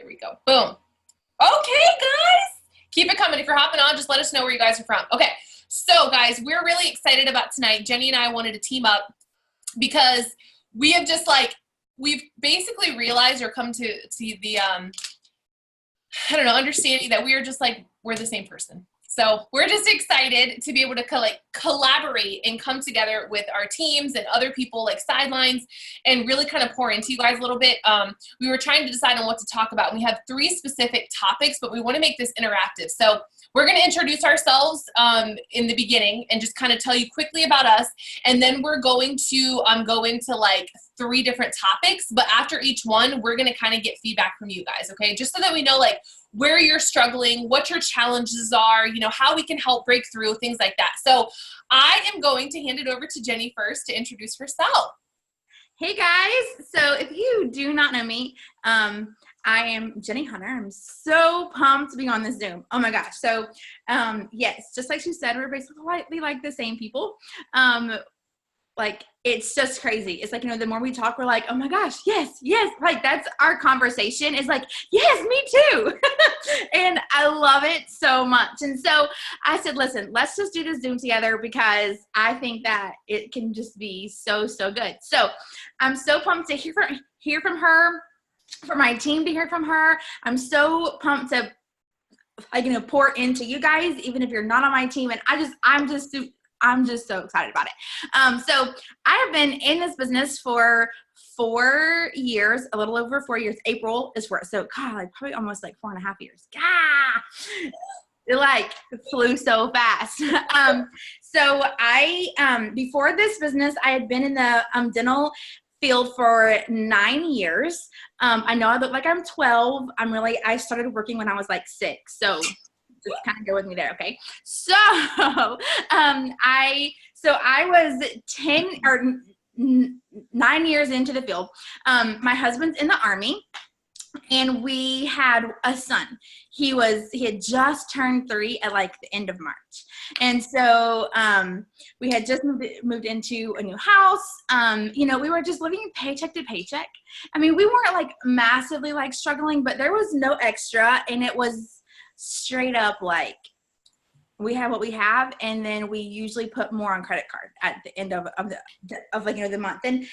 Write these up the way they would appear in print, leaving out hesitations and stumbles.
There we go. Boom. Okay, guys. Keep it coming. If you're hopping on, just let us know where you guys are from. Okay. So, guys, we're really excited about tonight. Jeni and I wanted to team up because we have just we've basically realized or come to see the, I don't know, understanding that we are just we're the same person. So we're just excited to be able to collaborate and come together with our teams and other people sidelines and really kind of pour into you guys a little bit. We were trying to decide on what to talk about. We have 3 specific topics, but we want to make this interactive. So we're going to introduce ourselves in the beginning and just kind of tell you quickly about us. And then we're going to go into 3 different topics. But after each one, we're going to kind of get feedback from you guys, okay? Just so that we know where you're struggling, what your challenges are, how we can help break through, things like that. So I am going to hand it over to Jeni first to introduce herself. Hey guys, so if you do not know me, I am Jeni Hunter. I'm so pumped to be on this Zoom. Oh my gosh. So yes, just like she said, we're basically the same people. It's just crazy. It's the more we talk, we're oh my gosh, yes. That's our conversation is yes, me too. And I love it so much. And so I said, listen, let's just do this Zoom together because I think that it can just be so, so good. So I'm so pumped to hear from her, for my team to hear from her. I'm so pumped to pour into you guys, even if you're not on my team. And I'm just so excited about it. So I have been in this business for 4 years, a little over 4 years. April is for so God, probably almost 4.5 years. It flew so fast. So I before this business, I had been in the dental field for 9 years. I know I look like I'm 12. I started working when I was 6. So just kind of go with me there, okay? So, I was 10 or 9 years into the field. My husband's in the Army, and we had a son. He had just turned 3 at the end of March. And so we had just moved into a new house. We were just living paycheck to paycheck. We weren't massively struggling, but there was no extra, and it was straight up we have what we have, and then we usually put more on credit card at the end of the month. And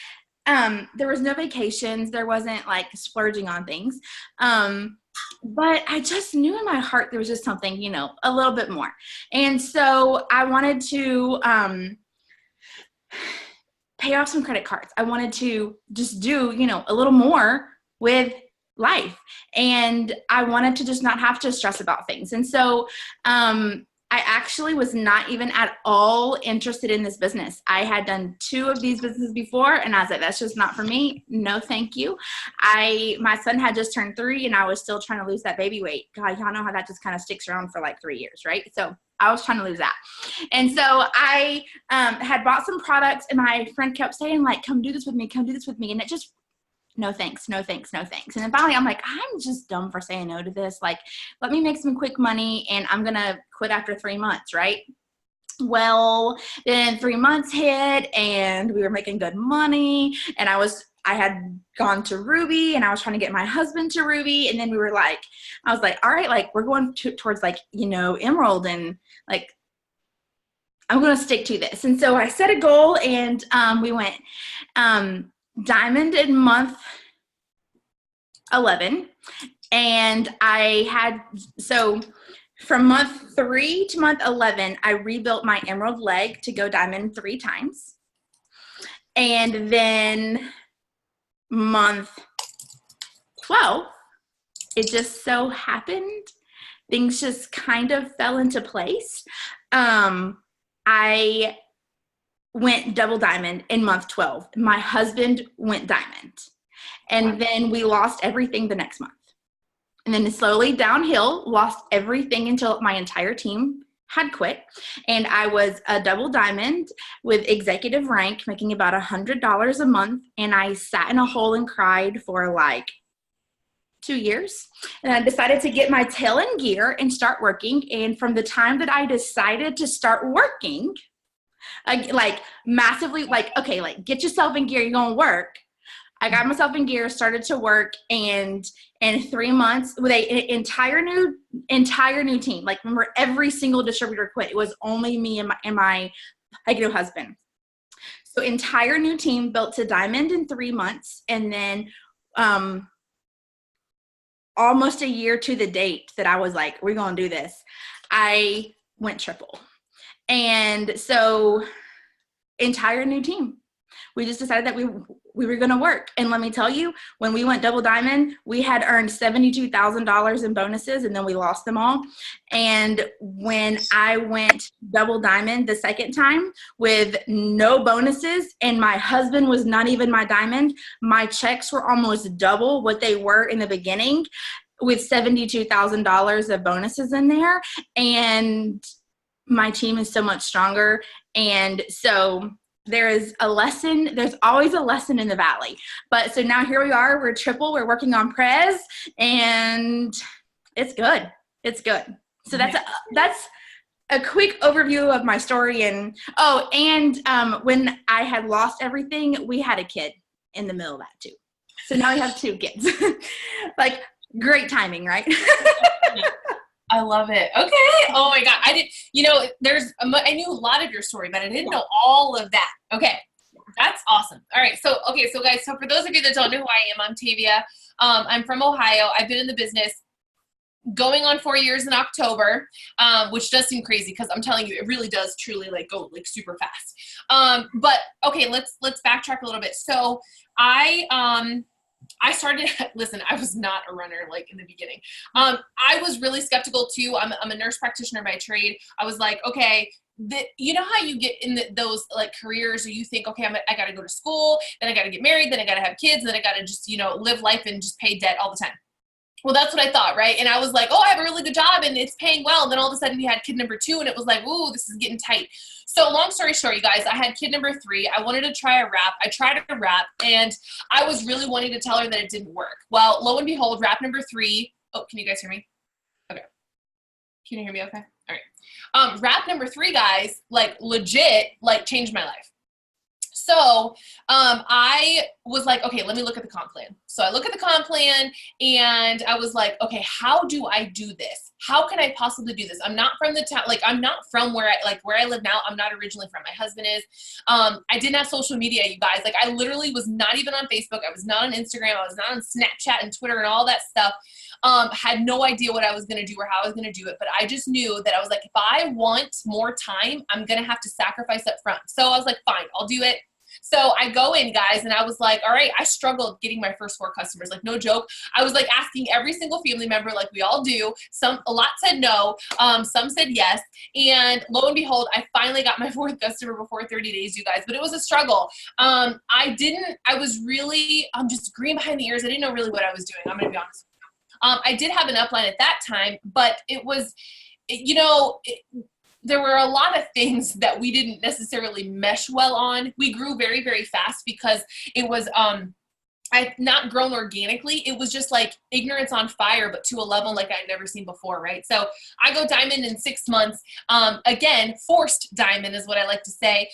there was no vacations. There wasn't splurging on things. But I just knew in my heart there was just something, a little bit more. And so I wanted to pay off some credit cards. I wanted to just do, a little more with life. And I wanted to just not have to stress about things. And so I actually was not even at all interested in this business. I had done 2 of these businesses before, and I was like, that's just not for me. No, thank you. My son had just turned 3, and I was still trying to lose that baby weight. God, y'all know how that just kind of sticks around for 3 years, right? So I was trying to lose that. And so I had bought some products, and my friend kept saying, come do this with me, come do this with me. And it just, no thanks, no thanks, no thanks. And then finally I'm I'm just dumb for saying no to this. Let me make some quick money, and I'm going to quit after 3 months, right? Well, then 3 months hit, and we were making good money, and I had gone to Ruby, and I was trying to get my husband to Ruby, and then we were I was all right, we're going towards Emerald, and I'm going to stick to this. And so I set a goal, and we went Diamond in month 11, and so from month 3 to month 11, I rebuilt my emerald leg to go diamond 3 times. And then month 12, it just so happened, things just kind of fell into place. I went double diamond in month 12. My husband went diamond. And then we lost everything the next month. And then slowly downhill, lost everything until my entire team had quit. And I was a double diamond with executive rank, making about $100 a month. And I sat in a hole and cried for 2 years. And I decided to get my tail in gear and start working. And from the time that I decided to start working, massively, okay, get yourself in gear, you're going to work. I got myself in gear, started to work, and in 3 months with an entire new team. Like, remember, every single distributor quit. It was only me and my new husband. So entire new team, built to diamond in 3 months, and then almost a year to the date that I was like, we're gonna do this, I went triple. And so entire new team. We just decided that we were going to work. And let me tell you, when we went double diamond, we had earned $72,000 in bonuses, and then we lost them all. And when I went double diamond the second time with no bonuses, and my husband was not even my diamond, my checks were almost double what they were in the beginning, with $72,000 of bonuses in there. And my team is so much stronger. And so there is a lesson. There's always a lesson in the valley. But so now here we are. We're triple. We're working on Prez, and it's good. It's good. So that's a quick overview of my story. And when I had lost everything, we had a kid in the middle of that too. So now we have 2 kids. Like, great timing, right? I love it. Okay. Oh my God. I knew a lot of your story, but I didn't know all of that. Okay. That's awesome. All right. So guys, so for those of you that don't know who I am, I'm Tavia. I'm from Ohio. I've been in the business going on 4 years in October, which does seem crazy because I'm telling you, it really does truly go super fast. But okay, let's backtrack a little bit. So I started, listen, I was not a runner in the beginning. I was really skeptical too. I'm a nurse practitioner by trade. I was like, okay, you know how you get in those careers where you think, okay, I got to go to school, then I got to get married, then I got to have kids, then I got to just, live life and just pay debt all the time. Well, that's what I thought, right? And I was like, oh, I have a really good job and it's paying well. And then all of a sudden we had kid number 2 and it was like, ooh, this is getting tight. So long story short, you guys, I had kid number 3. I wanted to try a wrap. I tried a wrap and I was really wanting to tell her that it didn't work. Well, lo and behold, wrap number 3. Oh, can you guys hear me? Okay. Can you hear me okay? All right. Wrap number 3, guys, legit, changed my life. So I was like, okay, let me look at the comp plan. So I look at the comp plan and I was like, okay, how do I do this? How can I possibly do this? I'm not from the town, I'm not from where I live now. I'm not originally from. My husband is. I didn't have social media, you guys. I literally was not even on Facebook. I was not on Instagram. I was not on Snapchat and Twitter and all that stuff. Had no idea what I was going to do or how I was going to do it. But I just knew that I was like, if I want more time, I'm going to have to sacrifice up front. So I was like, fine, I'll do it. So I go in, guys, and I was like, all right, I struggled getting my first 4 customers. No joke. I was asking every single family member, we all do. A lot said no. Some said yes. And lo and behold, I finally got my 4th customer before 30 days, you guys, but it was a struggle. I was really, just green behind the ears. I didn't know really what I was doing. I'm going to be honest with you. I did have an upline at that time, but it was, there were a lot of things that we didn't necessarily mesh well on. We grew very, very fast because it was, I've not grown organically. It was just ignorance on fire, but to a level I'd never seen before, right? So I go diamond in 6 months. Again, forced diamond is what I like to say,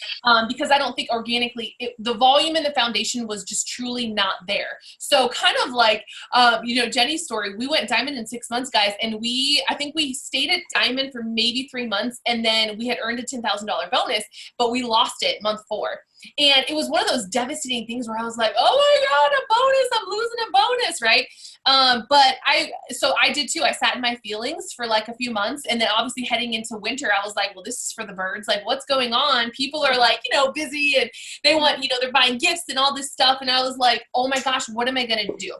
because I don't think organically, the volume and the foundation was just truly not there. So kind of Jeni's story, we went diamond in 6 months, guys, and I think we stayed at diamond for maybe 3 months, and then we had earned a $10,000 bonus, but we lost it month 4. And it was one of those devastating things where I was like, oh my God, a bonus, I'm losing a bonus, right? But I did too. I sat in my feelings for a few months. And then obviously heading into winter, I was like, well, this is for the birds. What's going on? People are busy and they want, they're buying gifts and all this stuff. And I was like, oh my gosh, what am I going to do?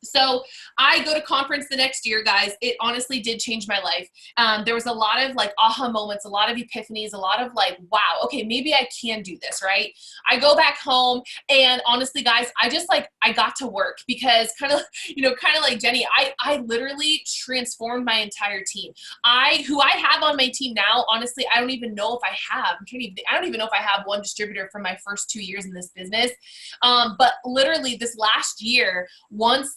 So I go to conference the next year, guys. It honestly did change my life. There was a lot of aha moments, a lot of epiphanies, a lot of wow, okay, maybe I can do this, right? I go back home and honestly, guys, I just I got to work because kind of like Jeni, I literally transformed my entire team. Who I have on my team now, honestly, I don't even know if I have. I don't even know if I have one distributor from my first 2 years in this business. But literally this last year, once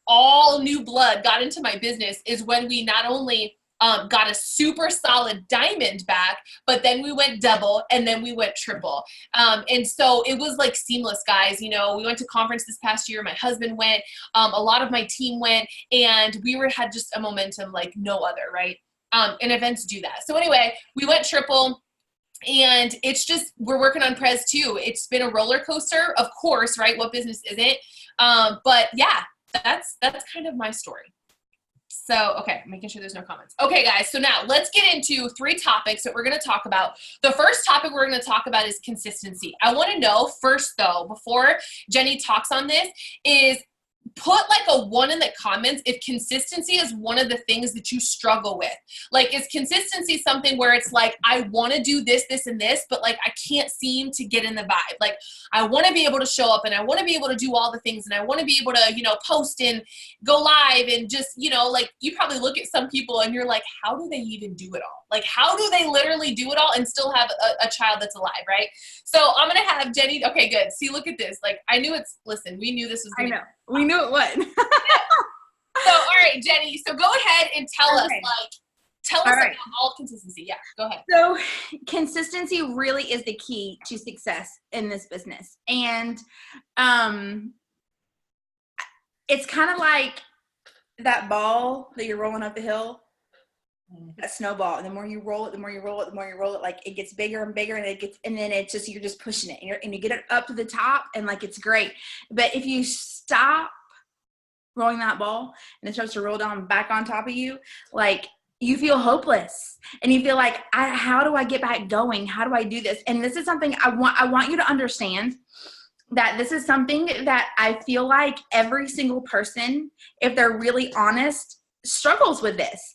all new blood got into my business is when we not only got a super solid diamond back, but then we went double and then we went triple. And so it was like seamless, guys. You know, we went to conference this past year. My husband went, a lot of my team went, and we had just a momentum like no other, right? And events do that. So anyway, we went triple. And it's just, we're working on Prez too. It's been a roller coaster, of course, right? What business isn't? But yeah, that's kind of my story. So, okay, making sure there's no comments. Okay, guys, so now let's get into 3 topics that we're going to talk about. The first topic we're going to talk about is consistency. I want to know first, though, before Jeni talks on this, is put like a 1 in the comments if consistency is one of the things that you struggle with. Like, is consistency something where it's like, I want to do this, this, and this, but like I can't seem to get in the vibe. Like, I want to be able to show up and I want to be able to do all the things and I want to be able to, you know, post and go live and just, you know, like you probably look at some people and you're like, how do they even do it all? Like, how do they literally do it all and still have a child that's alive, right? So I'm going to have Jeni. Okay, good. See, look at this. Like, I knew listen, we knew this was going to. I know. We knew it would. So, all right, Jeni. So go ahead and tell us about all consistency. Yeah, go ahead. So consistency really is the key to success in this business. And it's kind of like that ball that you're rolling up the hill. A snowball. The more you roll it, the more you roll it, the more you roll it, like it gets bigger and bigger, and then it's just, you're just pushing it, and you get it up to the top, and like it's great. But if you stop rolling that ball and it starts to roll down back on top of you, like you feel hopeless and you feel like, how do I get back going? How do I do this? And this is something I want you to understand, that this is something that I feel like every single person, if they're really honest, struggles with this,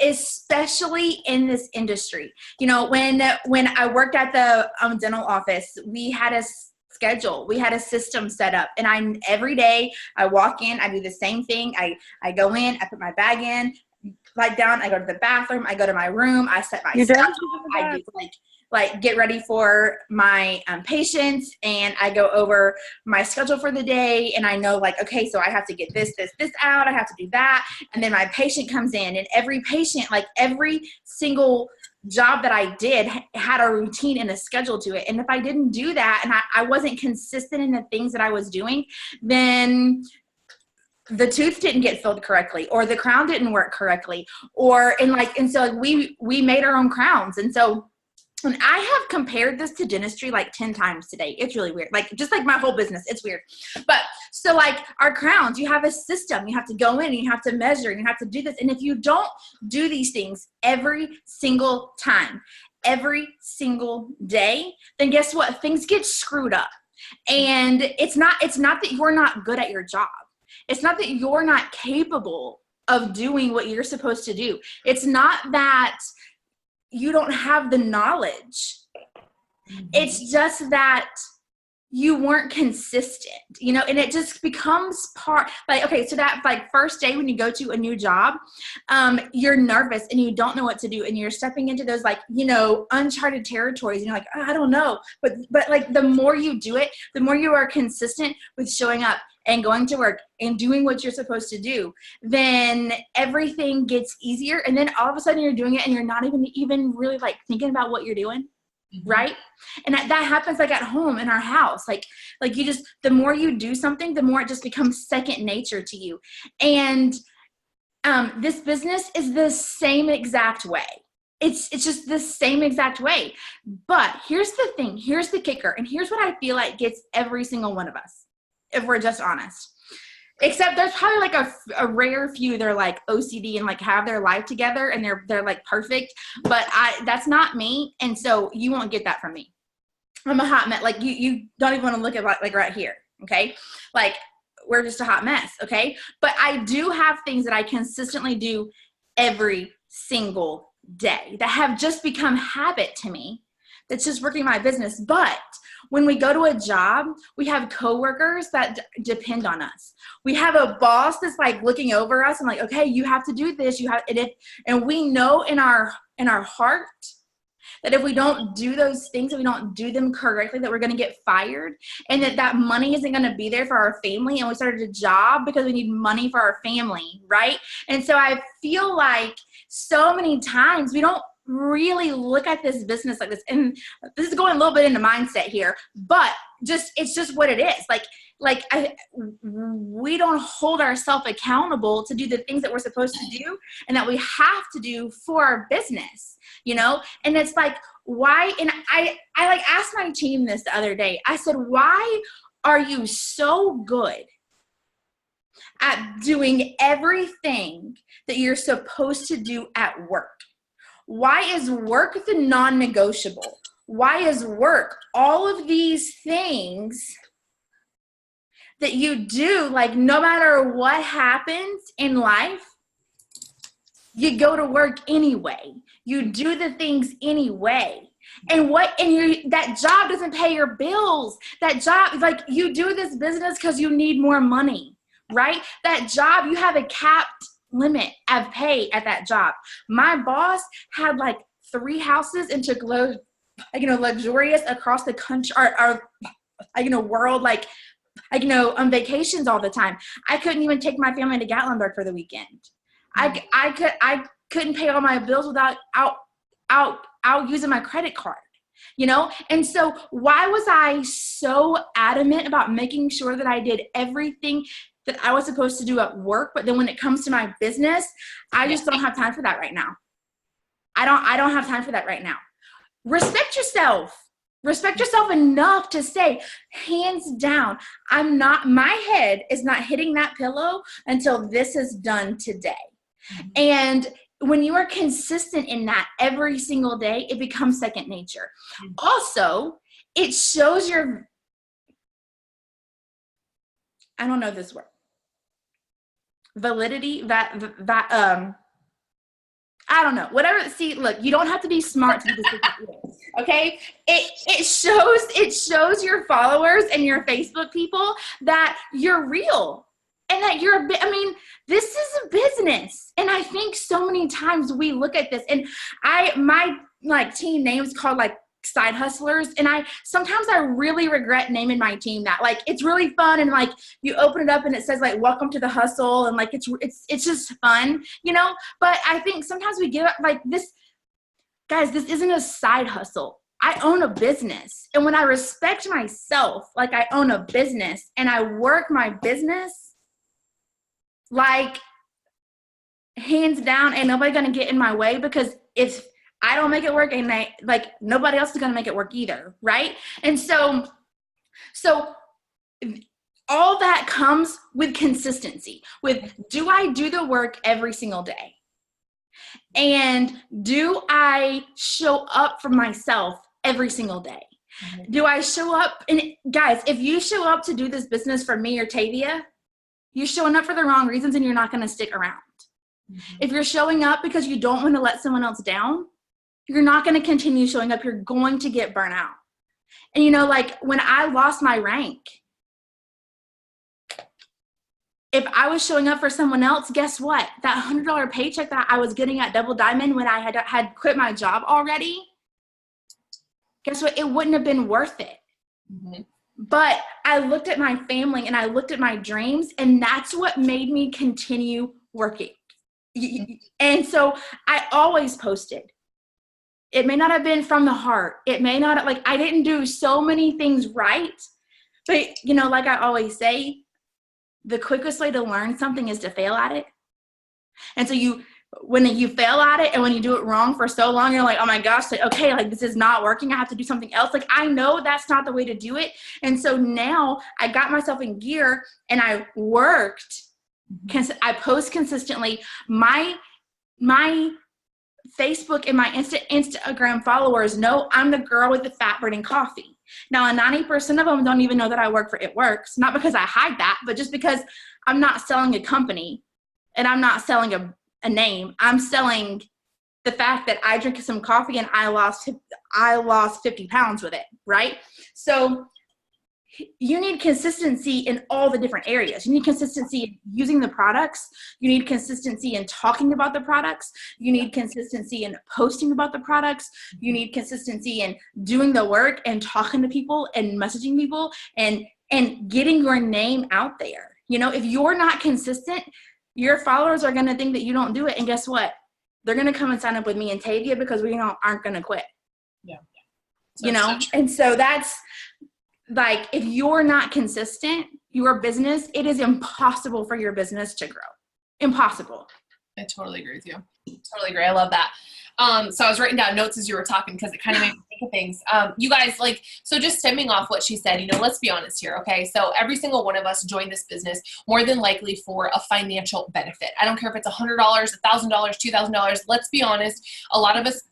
especially in this industry. You know, when I worked at the dental office, we had a schedule, we had a system set up, and every day I walk in, I do the same thing. I go in, I put my bag in, lie down, I go to the bathroom, I go to my room, I set my stuff, I do like get ready for my patients, and I go over my schedule for the day, and I know like, okay, so I have to get this out, I have to do that, and then my patient comes in, and every patient, like every single job that I did had a routine and a schedule to it, and if I didn't do that and I wasn't consistent in the things that I was doing, then the tooth didn't get filled correctly, or the crown didn't work correctly, and so we made our own crowns. And so, and I have compared this to dentistry like 10 times today. It's really weird. Like, just like my whole business, it's weird. But so like our crowns, you have a system. You have to go in and you have to measure and you have to do this. And if you don't do these things every single time, every single day, then guess what? Things get screwed up. And it's not that you're not good at your job. It's not that you're not capable of doing what you're supposed to do. It's not that you don't have the knowledge. It's just that you weren't consistent, you know, and it just becomes part, like, okay, so that like first day when you go to a new job, you're nervous and you don't know what to do, and you're stepping into those, like, you know, uncharted territories, and you're like, oh, I don't know, but like the more you do it, the more you are consistent with showing up and going to work and doing what you're supposed to do, then everything gets easier. And then all of a sudden you're doing it and you're not even really like thinking about what you're doing. Right. And that happens like at home in our house, like you just, the more you do something, the more it just becomes second nature to you. And this business is the same exact way. It's just the same exact way. But here's the thing, here's the kicker. And here's what I feel like gets every single one of us, if we're just honest. Except there's probably like a rare few that are like OCD and like have their life together and they're like perfect. But that's not me, and so you won't get that from me. I'm a hot mess. Like you don't even want to look at like right here, okay? Like we're just a hot mess, okay? But I do have things that I consistently do every single day that have just become habit to me. That's just working my business. But when we go to a job, we have coworkers that depend on us. We have a boss that's like looking over us and like, okay, you have to do this. And we know in our heart that if we don't do those things, if we don't do them correctly, that we're going to get fired, and that money isn't going to be there for our family. And we started a job because we need money for our family, right? And so I feel like so many times we don't really look at this business like this. And this is going a little bit into mindset here, but it's just what it is. We don't hold ourselves accountable to do the things that we're supposed to do and that we have to do for our business, and it's like, why? And I like asked my team this the other day. I said, why are you so good at doing everything that you're supposed to do at work? Why is work the non-negotiable? Why is work all of these things that you do, like no matter what happens in life, you go to work anyway. You do the things anyway. And that job doesn't pay your bills. That job, like, you do this business because you need more money, right? That job, you have a capped limit of pay at that job. My boss had like 3 houses and took luxurious across the country or world, on vacations all the time. I couldn't even take my family to Gatlinburg for the weekend. I couldn't pay all my bills without out using my credit card, And so why was I so adamant about making sure that I did everything that I was supposed to do at work, but then when it comes to my business, I just don't have time for that right now. I don't have time for that right now. Respect yourself. Respect yourself enough to say, hands down, my head is not hitting that pillow until this is done today. Mm-hmm. And when you are consistent in that every single day, it becomes second nature. Mm-hmm. Also, it shows I don't know this word, validity, I don't know, whatever. See, look, you don't have to be smart to do this. Okay. It shows your followers and your Facebook people that you're real and that this is a business. And I think so many times we look at this, and my team name's called side hustlers, and sometimes I really regret naming my team that. It's really fun, and you open it up and it says welcome to the hustle, and it's just fun, but I think sometimes we give up this. Guys, this isn't a side hustle. I own a business, and when I respect myself like I own a business and I work my business, hands down, ain't nobody gonna get in my way, because if I don't make it work, and nobody else is going to make it work either, right? And so all that comes with consistency, with, do I do the work every single day? And do I show up for myself every single day? Mm-hmm. Do I show up? And guys, if you show up to do this business for me or Tavia, you're showing up for the wrong reasons, and you're not going to stick around. Mm-hmm. If you're showing up because you don't want to let someone else down, you're not going to continue showing up. You're going to get burnt out. And when I lost my rank, if I was showing up for someone else, guess what? That $100 paycheck that I was getting at Double Diamond when I had quit my job already, guess what? It wouldn't have been worth it. Mm-hmm. But I looked at my family and I looked at my dreams, and that's what made me continue working. And so I always posted. It may not have been from the heart. It may not, I didn't do so many things right. But, like I always say, the quickest way to learn something is to fail at it. And so when you fail at it and when you do it wrong for so long, you're like, oh my gosh, okay, this is not working. I have to do something else. I know that's not the way to do it. And so now I got myself in gear and I worked. I post consistently. My Facebook and my Instagram followers know I'm the girl with the fat burning coffee. Now, 90% of them don't even know that I work for It Works, not because I hide that, but just because I'm not selling a company and I'm not selling a name. I'm selling the fact that I drink some coffee and I lost 50 pounds with it, right? So you need consistency in all the different areas. You need consistency in using the products. You need consistency in talking about the products. You need consistency in posting about the products. You need consistency in doing the work and talking to people and messaging people and getting your name out there. You know, if you're not consistent, your followers are going to think that you don't do it. And guess what? They're going to come and sign up with me and Tavia because we aren't going to quit. Yeah. So you know, and so that's, like, if you're not consistent, your business, it is impossible for your business to grow. Impossible. I totally agree with you. Totally agree. I love that. So I was writing down notes as you were talking because it kind of made me think of things. You guys, like, so just stemming off what she said, you know, let's be honest here. Okay. So every single one of us joined this business more than likely for a financial benefit. I don't care if it's $100, $1,000, $2,000. Let's be honest. A lot of us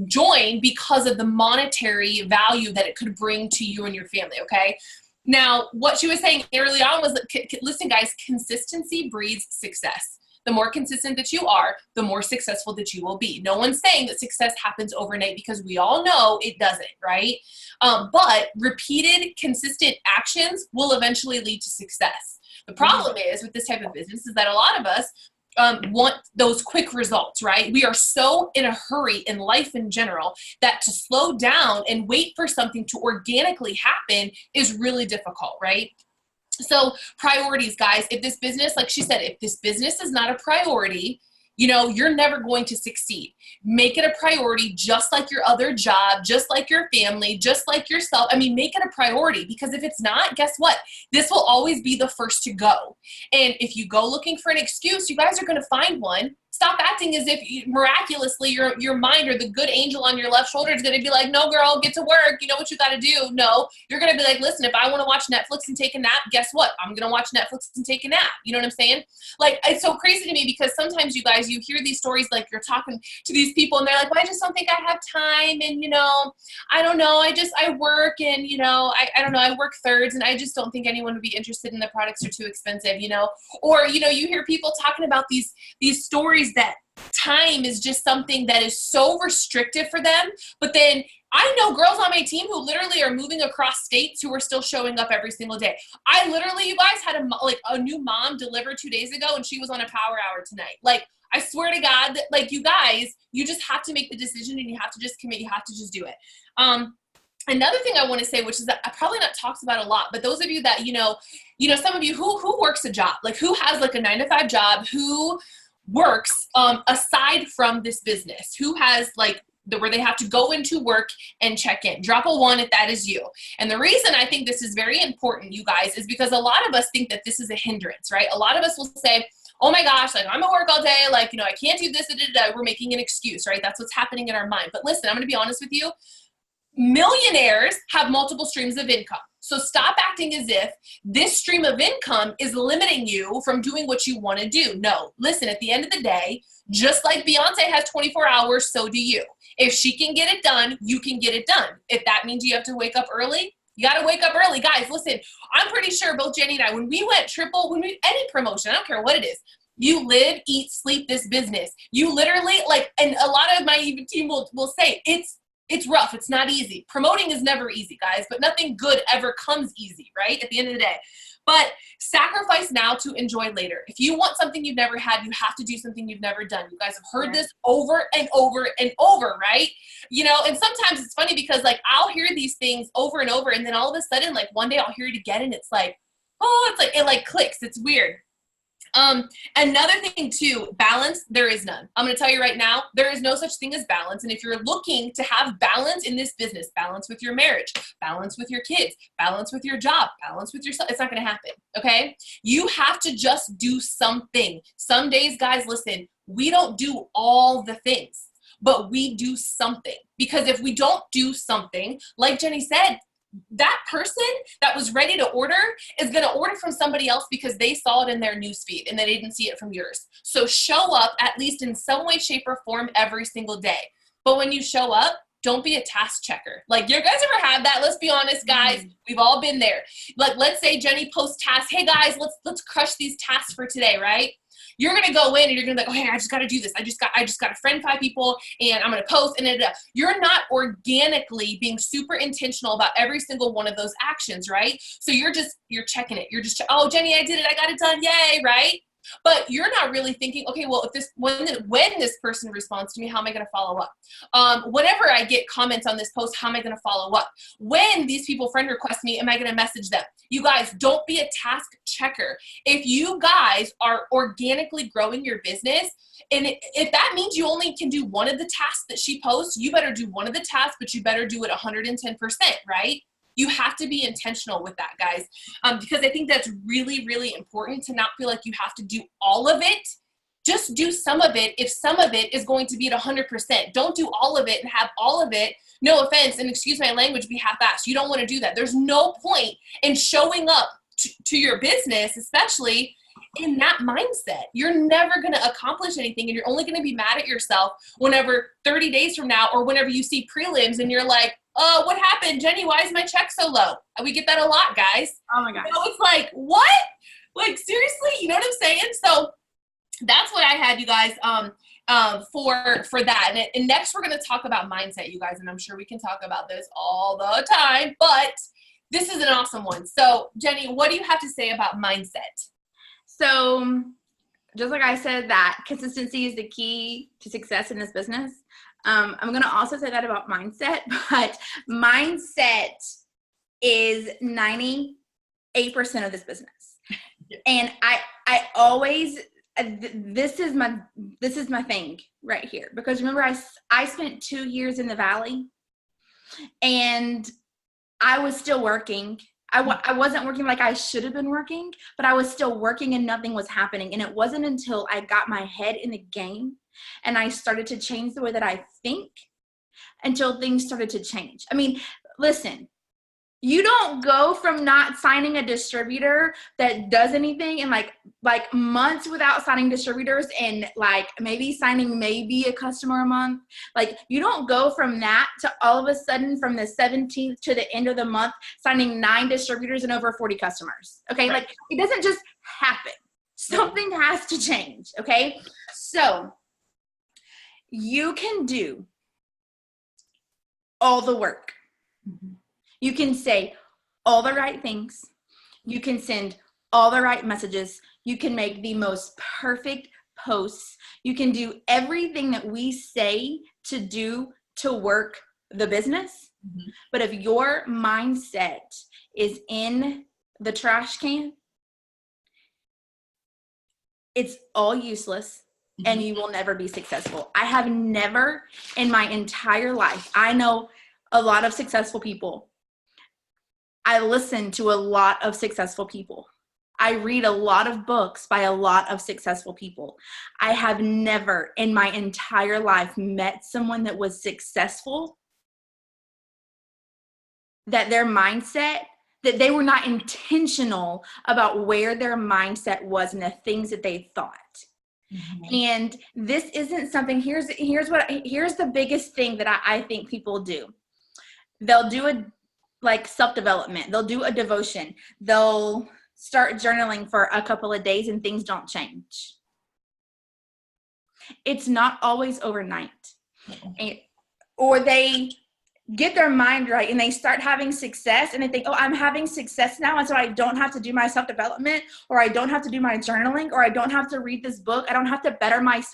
join because of the monetary value that it could bring to you and your family. Okay. Now, what she was saying early on was that, listen, guys, consistency breeds success. The more consistent that you are, the more successful that you will be. No one's saying that success happens overnight because we all know it doesn't, right? But repeated, consistent actions will eventually lead to success. The problem is with this type of business is that a lot of us want those quick results, right? We are so in a hurry in life in general that to slow down and wait for something to organically happen is really difficult, right? So priorities, guys, if this business, like she said, if this business is not a priority, you know, you're never going to succeed. Make it a priority, just like your other job, just like your family, just like yourself. I mean, make it a priority, because if it's not, guess what? This will always be the first to go. And if you go looking for an excuse, you guys are going to find one. Stop acting as if miraculously your mind or the good angel on your left shoulder is going to be like, no, girl, get to work. You know what you got to do. No, you're going to be like, listen, if I want to watch Netflix and take a nap, guess what? I'm going to watch Netflix and take a nap. You know what I'm saying? Like, it's so crazy to me because sometimes you guys, you hear these stories, like you're talking to these people and they're like, well, I just don't think I have time. And, you know, I don't know. I work and, you know, I don't know. I work thirds and I just don't think anyone would be interested in the products are too expensive, you know? Or, you know, you hear people talking about these stories that time is just something that is so restrictive for them. But then I know girls on my team who literally are moving across states who are still showing up every single day. I literally, you guys, had a new mom deliver 2 days ago and she was on a power hour tonight. Like, I swear to God that, like, you guys, you just have to make the decision and you have to just commit. You have to just do it. Another thing I want to say, which is that I probably not talked about a lot, but those of you that, you know, some of you who works a job, like who has like a 9-to-5 job, who works aside from this business, who has like where they have to go into work and check in. Drop a 1 if that is you. And the reason I think this is very important, you guys, is because a lot of us think that this is a hindrance, right? A lot of us will say, oh my gosh, like I'm at work all day, like, you know, I can't do this, we're making an excuse, right? That's what's happening in our mind. But listen, I'm going to be honest with you. Millionaires have multiple streams of income. So stop acting as if this stream of income is limiting you from doing what you want to do. No, listen, at the end of the day, just like Beyonce has 24 hours, so do you. If she can get it done, you can get it done. If that means you have to wake up early, you got to wake up early. Guys, listen, I'm pretty sure both Jenny and I, when we went any promotion, I don't care what it is, you live, eat, sleep this business. You literally, like, and a lot of my even team will say, it's rough. It's not easy. Promoting is never easy, guys, but nothing good ever comes easy, right? At the end of the day. But sacrifice now to enjoy later. If you want something you've never had, you have to do something you've never done. You guys have heard this over and over and over, right? You know, and sometimes it's funny because like I'll hear these things over and over and then all of a sudden, like one day I'll hear it again and it's like, oh, it's like, it like clicks. It's weird. Another thing too, balance, there is none. I'm going to tell you right now, there is no such thing as balance. And if you're looking to have balance in this business, balance with your marriage, balance with your kids, balance with your job, balance with yourself, it's not going to happen. Okay. You have to just do something. Some days, guys, listen, we don't do all the things, but we do something, because if we don't do something, like Jenny said, that person that was ready to order is going to order from somebody else because they saw it in their newsfeed and they didn't see it from yours. So show up at least in some way, shape, or form every single day. But when you show up, don't be a task checker. Like, you guys ever have that? Let's be honest, guys. We've all been there. Like, let's say Jenny posts tasks. Hey guys, let's crush these tasks for today, right? You're going to go in and you're going to be like, okay, I just got to do this. I just got to friend 5 people and I'm going to post. And you're not organically being super intentional about every single one of those actions, right? So you're checking it. You're just, oh, Jeni, I did it. I got it done. Yay, right? But you're not really thinking, okay, well, when this person responds to me, how am I going to follow up? Whenever I get comments on this post, how am I going to follow up? When these people friend request me, am I going to message them? You guys, don't be a task checker. If you guys are organically growing your business, and if that means you only can do one of the tasks that she posts, you better do one of the tasks, but you better do it 110%, right? You have to be intentional with that, guys, because I think that's really, really important to not feel like you have to do all of it. Just do some of it if some of it is going to be at 100%. Don't do all of it and have all of it, no offense, and excuse my language, be half-assed. You don't want to do that. There's no point in showing up to your business, especially in that mindset. You're never going to accomplish anything, and you're only going to be mad at yourself whenever 30 days from now or whenever you see prelims and you're like, oh, what happened? Jeni, why is my check so low? And we get that a lot, guys. Oh my God. You know, it's like, what? Like, seriously? You know what I'm saying? So that's what I had, you guys, for that. And next we're going to talk about mindset, you guys. And I'm sure we can talk about this all the time, but this is an awesome one. So Jeni, what do you have to say about mindset? So just like I said, that consistency is the key to success in this business. I'm going to also say that about mindset, but mindset is 98% of this business. Yeah. And I always, this is my thing right here, because remember I spent 2 years in the Valley and I was still working. I wasn't working like I should have been working, but I was still working and nothing was happening. And it wasn't until I got my head in the game and I started to change the way that I think until things started to change. I mean, listen, you don't go from not signing a distributor that does anything and like months without signing distributors and like maybe signing maybe a customer a month. Like you don't go from that to all of a sudden from the 17th to the end of the month signing 9 distributors and over 40 customers. Okay. Right. Like it doesn't just happen. Something has to change. Okay. So you can do all the work. Mm-hmm. You can say all the right things. You can send all the right messages. You can make the most perfect posts. You can do everything that we say to do to work the business. Mm-hmm. But if your mindset is in the trash can, it's all useless. Mm-hmm. And you will never be successful. I have never in my entire life, I know a lot of successful people. I listen to a lot of successful people. I read a lot of books by a lot of successful people. I have never in my entire life met someone that was successful, that their mindset, that they were not intentional about where their mindset was and the things that they thought. Mm-hmm. And this isn't something, here's the biggest thing that I think people do. They'll do self-development. They'll do a devotion. They'll start journaling for a couple of days and things don't change. It's not always overnight. Or they get their mind right and they start having success and they think, oh, I'm having success now. And so I don't have to do my self-development, or I don't have to do my journaling, or I don't have to read this book. I don't have to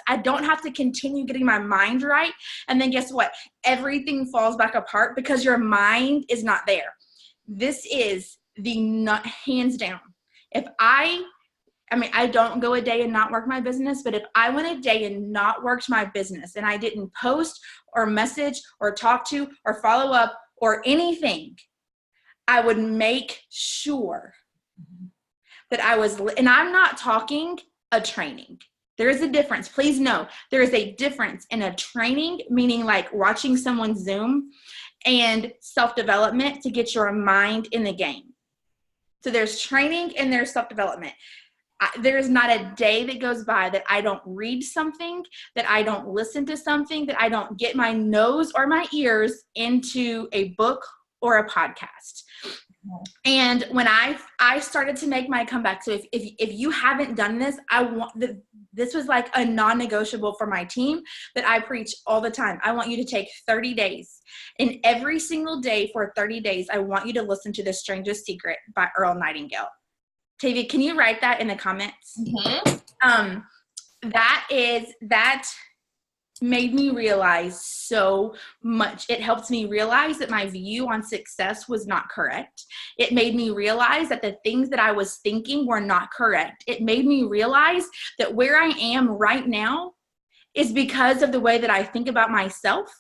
I don't have to continue getting my mind right. And then guess what? Everything falls back apart because your mind is not there. This is hands down. If I don't go a day and not work my business, but if I went a day and not worked my business and I didn't post or message or talk to or follow up or anything, I would make sure that and I'm not talking a training. There is a difference. Please know there is a difference in a training, meaning like watching someone Zoom, and self-development to get your mind in the game. So there's training and there's self-development. There is not a day that goes by that I don't read something, that I don't listen to something, that I don't get my nose or my ears into a book or a podcast. And when I started to make my comeback, so if you haven't done this, this was like a non-negotiable for my team that I preach all the time. I want you to take 30 days, and every single day for 30 days, I want you to listen to The Strangest Secret by Earl Nightingale. Tavia, can you write that in the comments? Mm-hmm. That made me realize so much. It helped me realize that my view on success was not correct. It made me realize that the things that I was thinking were not correct. It made me realize that where I am right now is because of the way that I think about myself,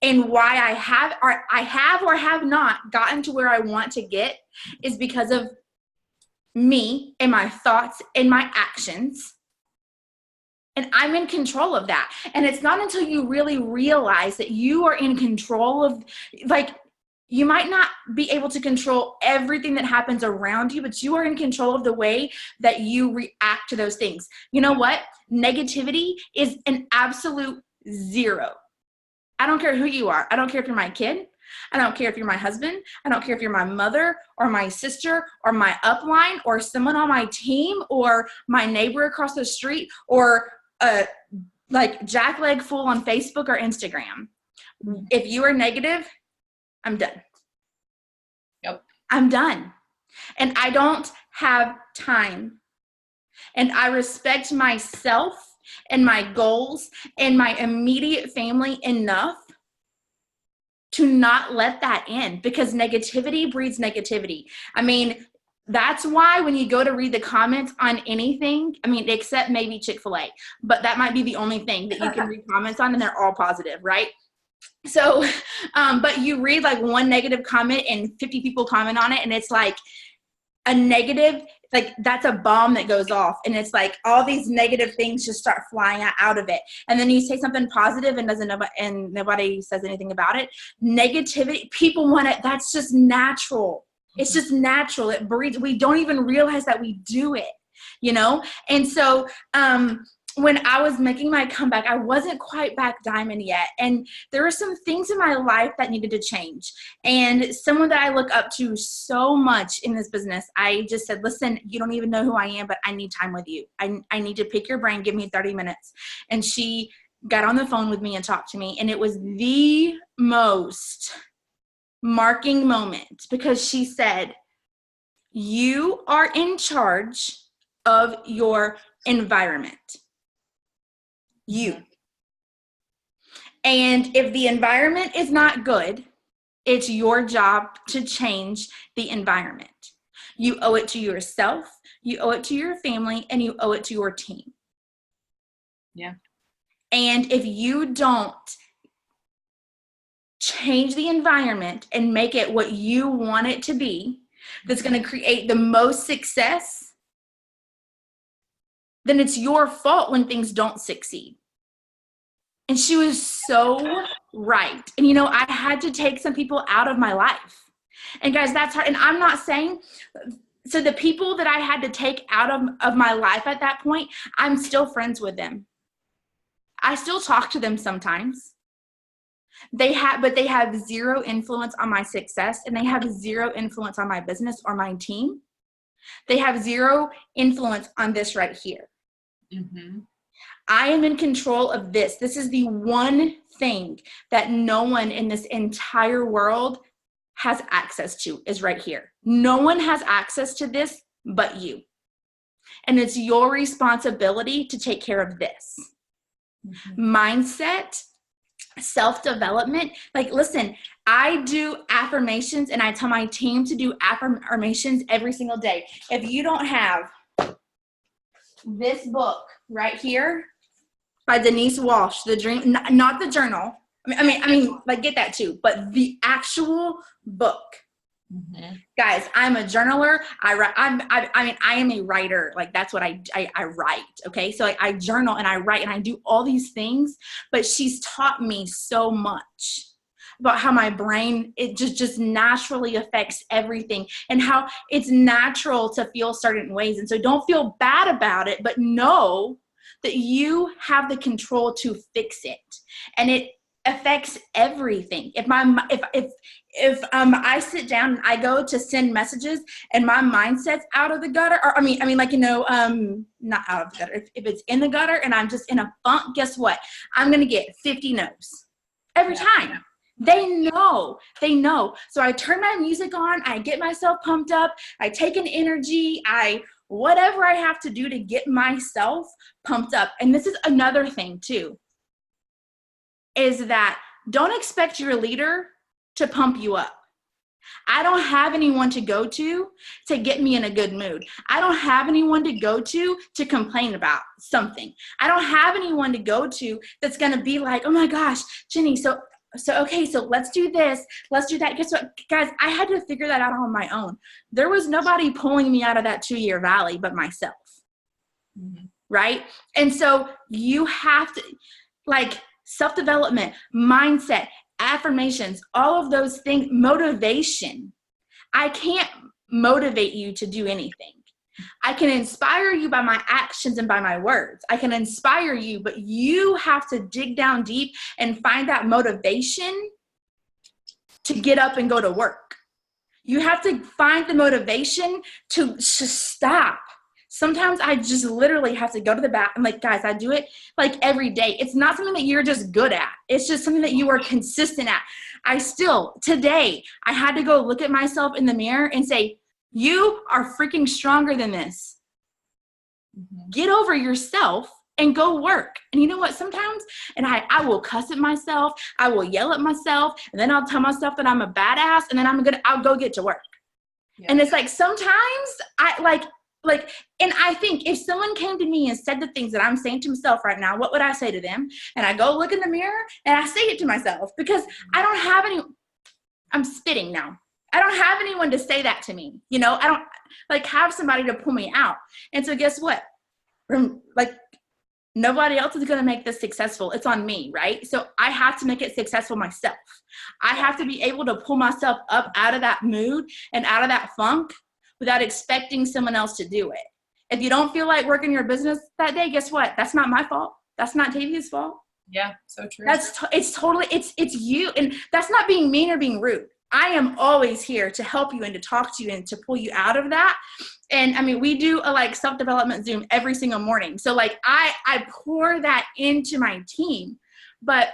and why I have or have not gotten to where I want to get is because of me and my thoughts and my actions. And I'm in control of that. And it's not until you really realize that you are in control of, like, you might not be able to control everything that happens around you, but you are in control of the way that you react to those things. You know what? Negativity is an absolute zero. I don't care who you are. I don't care if you're my kid. I don't care if you're my husband. I don't care if you're my mother or my sister or my upline or someone on my team or my neighbor across the street or like Jack Leg Fool on Facebook or Instagram. If you are negative, I'm done. Yep. I'm done. And I don't have time. And I respect myself and my goals and my immediate family enough to not let that in, because negativity breeds negativity. I mean, that's why when you go to read the comments on anything, I mean, except maybe Chick-fil-A, but that might be the only thing that you can read comments on, and they're all positive, right? So, but you read like one negative comment and 50 people comment on it, and it's like a negative, like that's a bomb that goes off, and it's like all these negative things just start flying out of it. And then you say something positive and nobody says anything about it. Negativity, people want it. That's just natural. It's just natural. It breeds. We don't even realize that we do it, you know? And so, when I was making my comeback, I wasn't quite back diamond yet. And there were some things in my life that needed to change. And someone that I look up to so much in this business, I just said, listen, you don't even know who I am, but I need time with you. I need to pick your brain. Give me 30 minutes. And she got on the phone with me and talked to me. And it was the most marking moment, because she said, you are in charge of your environment. You. And if the environment is not good, it's your job to change the environment. You owe it to yourself, you owe it to your family, and you owe it to your team. Yeah. And if you don't change the environment and make it what you want it to be, that's going to create the most success, then it's your fault when things don't succeed. And she was so right. And, you know, I had to take some people out of my life. And guys, that's hard. And I'm not saying, so the people that I had to take out of my life at that point, I'm still friends with them. I still talk to them sometimes. But they have zero influence on my success, and they have zero influence on my business or my team. They have zero influence on this right here. Mm-hmm. I am in control of this. This is the one thing that no one in this entire world has access to, is right here. No one has access to this but you. And it's your responsibility to take care of this. Mm-hmm. Mindset, self-development. Like, listen, I do affirmations, and I tell my team to do affirmations every single day. If you don't have this book right here by Denise Walsh, The Dream, not the journal. I mean, like, get that too, but the actual book. Mm-hmm. Guys, I'm a journaler. I am a writer. Like, that's what I write. Okay. So I journal and I write and I do all these things, but she's taught me so much about how my brain, it just naturally affects everything, and how it's natural to feel certain ways. And so don't feel bad about it, but know that you have the control to fix it. And affects everything. If I sit down and I go to send messages and my mindset's out of the gutter, or not out of the gutter. If it's in the gutter and I'm just in a funk, guess what? I'm gonna get 50 no's every time. They know. So I turn my music on, I get myself pumped up, I take an energy, whatever I have to do to get myself pumped up. And this is another thing too, is that don't expect your leader to pump you up. I don't have anyone to go to get me in a good mood. I don't have anyone to go to complain about something. I don't have anyone to go to that's going to be like, oh my gosh, Jeni, so okay, so let's do this, let's do that. Guess what, guys? I had to figure that out on my own. There was nobody pulling me out of that 2-year valley but myself, right? And so you have to, like, self-development, mindset, affirmations, all of those things, motivation. I can't motivate you to do anything. I can inspire you by my actions and by my words. I can inspire you, but you have to dig down deep and find that motivation to get up and go to work. You have to find the motivation to stop. Sometimes I just literally have to go to the bathroom. Like, guys, I do it like every day. It's not something that you're just good at. It's just something that you are consistent at. Today, I had to go look at myself in the mirror and say, you are freaking stronger than this. Get over yourself and go work. And you know what? Sometimes, and I will cuss at myself. I will yell at myself. And then I'll tell myself that I'm a badass. And then I'll go get to work. Yeah. And it's like, sometimes and I think if someone came to me and said the things that I'm saying to myself right now, what would I say to them? And I go look in the mirror and I say it to myself, because I don't have I'm spitting now. I don't have anyone to say that to me. I don't have somebody to pull me out. And so guess what? Nobody else is going to make this successful. It's on me, right? So I have to make it successful myself. I have to be able to pull myself up out of that mood and out of that funk without expecting someone else to do it. If you don't feel like working your business that day, guess what? That's not my fault. That's not Tavia's fault. Yeah, so true. It's you. And that's not being mean or being rude. I am always here to help you and to talk to you and to pull you out of that. And I mean, we do a self-development Zoom every single morning. So I pour that into my team, but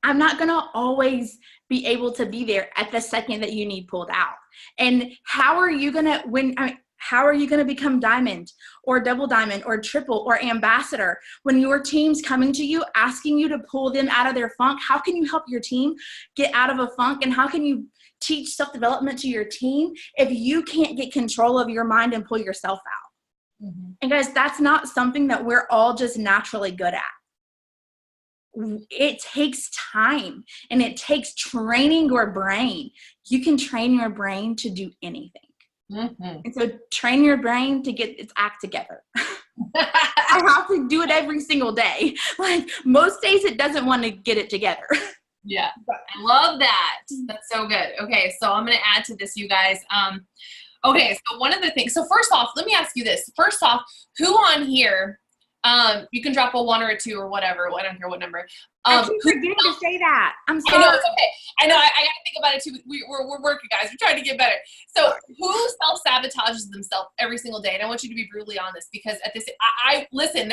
I'm not going to always be able to be there at the second that you need pulled out. And how are you going to become diamond or double diamond or triple or ambassador when your team's coming to you, asking you to pull them out of their funk? How can you help your team get out of a funk? And how can you teach self-development to your team if you can't get control of your mind and pull yourself out? And guys, that's not something that we're all just naturally good at. It takes time and it takes training your brain. You can train your brain to do anything. And so train your brain to get its act together. I have to do it every single day. Most days it doesn't want to get it together. Yeah. I love that. That's so good. Okay. So I'm going to add to this, you guys. Okay. So one of the things, so first off, let me ask you this. First off, who on here, you can drop a 1 or a 2 or whatever. I don't care what number. I keep forgetting to say that. I'm sorry. I know, it's okay. I know. I got to think about it too. We're working, guys. We're trying to get better. So who self-sabotages themselves every single day? And I want you to be brutally honest, because at this, listen,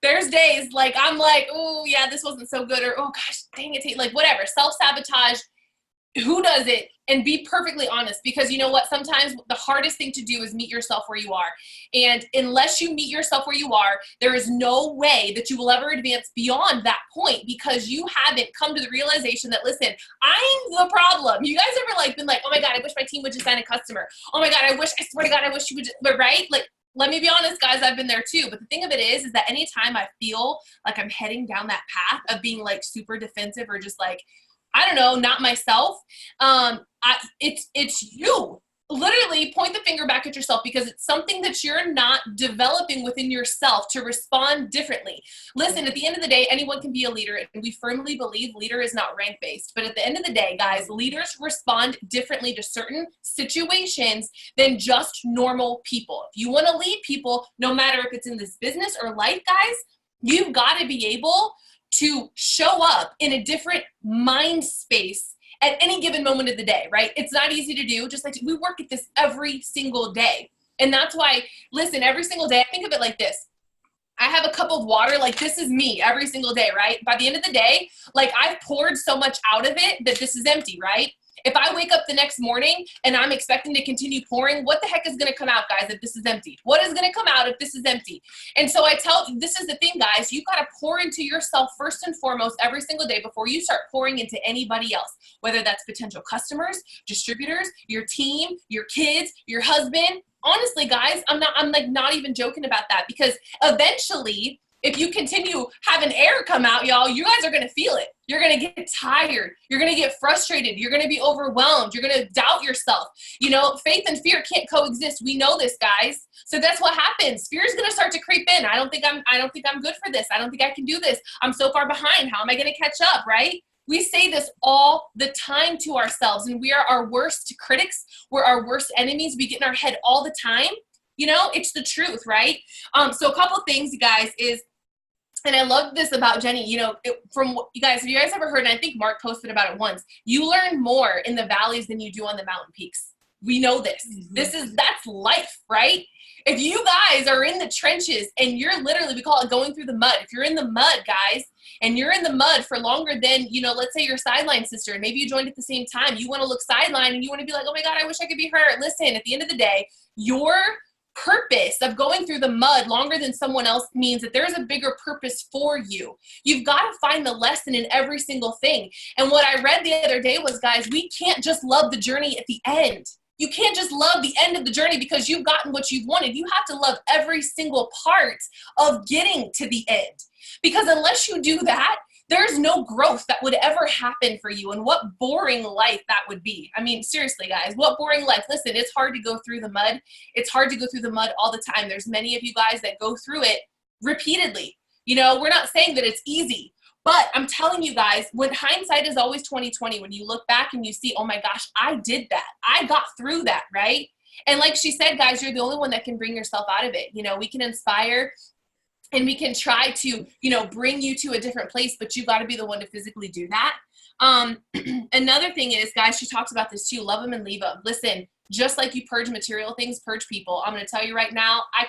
there's days I'm like, oh yeah, this wasn't so good, or oh gosh, dang it, whatever. Self-sabotage. Who does it? And be perfectly honest, because you know what? Sometimes the hardest thing to do is meet yourself where you are. And unless you meet yourself where you are, there is no way that you will ever advance beyond that point, because you haven't come to the realization that, listen, I'm the problem. You guys ever been like, oh my God, I wish my team would just sign a customer. Oh my God, I swear to God, I wish you would just, but right? Let me be honest, guys, I've been there too. But the thing of it is that anytime I feel like I'm heading down that path of being super defensive or just I don't know, not myself. It's you. Literally point the finger back at yourself, because it's something that you're not developing within yourself to respond differently. Listen, at the end of the day, anyone can be a leader, and we firmly believe leader is not rank-based. But at the end of the day, guys, leaders respond differently to certain situations than just normal people. If you want to lead people, no matter if it's in this business or life, guys, You've got to be able to show up in a different mind space at any given moment of the day, right? It's not easy to do. Just like we work at this every single day. And that's why, listen, every single day, I think of it like this. I have a cup of water, like this is me every single day, right? By the end of the day, like I've poured so much out of it that this is empty, right? If I wake up the next morning and I'm expecting to continue pouring, what the heck is going to come out, guys, if this is empty? What is going to come out if this is empty? And so this is the thing, guys, you've got to pour into yourself first and foremost every single day before you start pouring into anybody else, whether that's potential customers, distributors, your team, your kids, your husband. Honestly, guys, I'm like not even joking about that, because eventually, if you continue having air come out, y'all, you guys are going to feel it. You're going to get tired. You're going to get frustrated. You're going to be overwhelmed. You're going to doubt yourself. You know, faith and fear can't coexist. We know this, guys. So that's what happens. Fear is going to start to creep in. I don't think I'm good for this. I don't think I can do this. I'm so far behind. How am I going to catch up, right? We say this all the time to ourselves, and we are our worst critics. We're our worst enemies. We get in our head all the time. You know, it's the truth, right? So a couple things, you guys, is, and I love this about Jeni, you know, from you guys, have you guys ever heard, and I think Mark posted about it once, you learn more in the valleys than you do on the mountain peaks. We know this. That's life, right? If you guys are in the trenches and you're literally, we call it going through the mud. If you're in the mud, guys, and you're in the mud for longer than, you know, let's say your sideline sister, and maybe you joined at the same time, you want to look sideline and you want to be like, oh my God, I wish I could be her. Listen, at the end of the day, your purpose of going through the mud longer than someone else means that there's a bigger purpose for you. You've got to find the lesson in every single thing. And what I read the other day was, guys, we can't just love the journey at the end. You can't just love the end of the journey because you've gotten what you've wanted. You have to love every single part of getting to the end. Because unless you do that, there's no growth that would ever happen for you. And what boring life that would be. I mean, seriously, guys, what boring life. Listen, it's hard to go through the mud. It's hard to go through the mud all the time. There's many of you guys that go through it repeatedly. You know, we're not saying that it's easy. But I'm telling you guys, when hindsight is always 20/20, when you look back and you see, oh my gosh, I did that. I got through that, right? And like she said, guys, you're the only one that can bring yourself out of it. You know, we can inspire and we can try to, you know, bring you to a different place, but you got to be the one to physically do that. Another thing is, guys, she talks about this too, love them and leave them. Listen, just like you purge material things, purge people. I'm going to tell you right now, I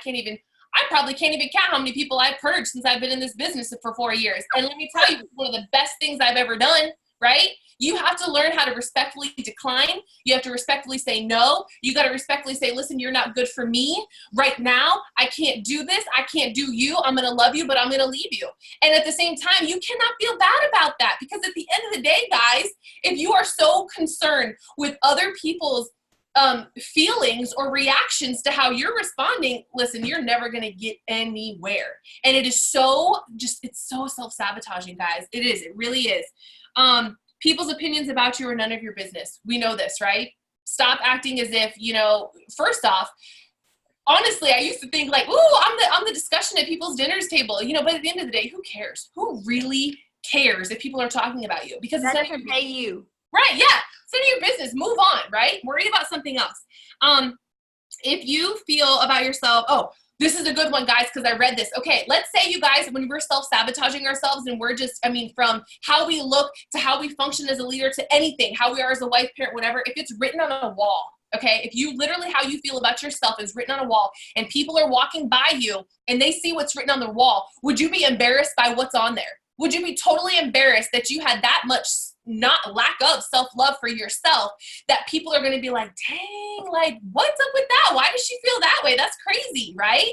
probably can't even count how many people I've purged since I've been in this business for 4 years. And let me tell you, one of the best things I've ever done, right? You have to learn how to respectfully decline. You have to respectfully say no. You got to respectfully say, listen, you're not good for me right now. I can't do this. I can't do you. I'm going to love you, but I'm going to leave you. And at the same time, you cannot feel bad about that, because at the end of the day, guys, if you are so concerned with other people's feelings or reactions to how you're responding, listen, you're never going to get anywhere. And it is so it's so self-sabotaging, guys. It is. It really is. People's opinions about you are none of your business. We know this, right? Stop acting as if, you know, first off, honestly, I used to think like, ooh, I'm the discussion at people's dinners table, you know, but at the end of the day, who cares? Who really cares if people are talking about you? Because it's not going to pay you. Right, yeah. It's none of your business. Move on, right? Worry about something else. If you feel about yourself, oh, this is a good one, guys, because I read this. Okay, let's say you guys, when we're self-sabotaging ourselves and we're just, I mean, from how we look to how we function as a leader to anything, how we are as a wife, parent, whatever, if it's written on a wall, okay, if you literally, how you feel about yourself is written on a wall and people are walking by you and they see what's written on the wall, would you be embarrassed by what's on there? Would you be totally embarrassed that you had that much not lack of self-love for yourself that people are going to be like, dang, like, what's up with that? Why does she feel that way? That's crazy, right?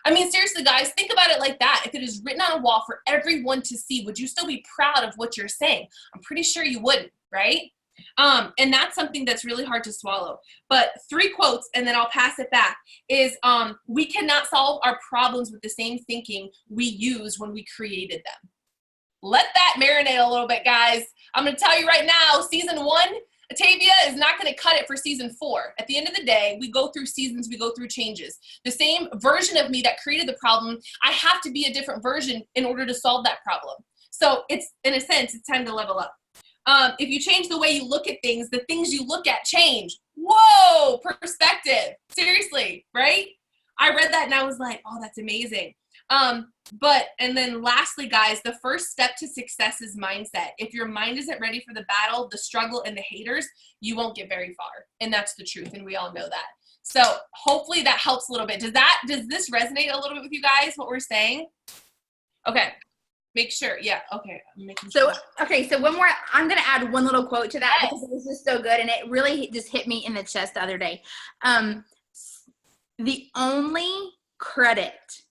I mean, seriously, guys, think about it like that. If it is written on a wall for everyone to see, would you still be proud of what you're saying? I'm pretty sure you wouldn't, right? And that's something that's really hard to swallow. But 3 quotes, and then I'll pass it back, is we cannot solve our problems with the same thinking we used when we created them. Let that marinate a little bit, guys. I'm going to tell you right now, season 1, Atavia is not going to cut it for season 4. At the end of the day, we go through seasons, we go through changes. The same version of me that created the problem, I have to be a different version in order to solve that problem. So it's, in a sense, it's time to level up. If you change the way you look at things, the things you look at change. Whoa, perspective. Seriously, right? I read that and I was like, oh, that's amazing. And then lastly, guys, the first step to success is mindset. If your mind isn't ready for the battle, the struggle, and the haters, you won't get very far. And that's the truth. And we all know that. So hopefully that helps a little bit. Does this resonate a little bit with you guys, what we're saying? Okay. Make sure. Yeah. Okay. I'm making sure. So one more, I'm going to add one little quote to that because it was just so good. And it really just hit me in the chest the other day. The only credit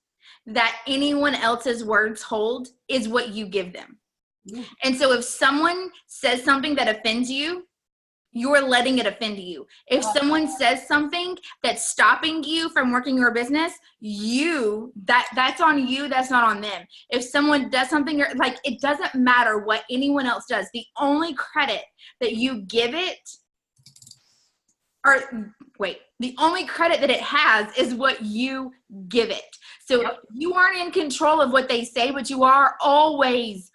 that anyone else's words hold is what you give them. And so if someone says something that offends you, you're letting it offend you. If someone says something that's stopping you from working your business, that's on you. That's not on them. If someone does something, it doesn't matter what anyone else does. The only credit that you give it, the only credit that it has is what you give it. So you aren't in control of what they say, but you are always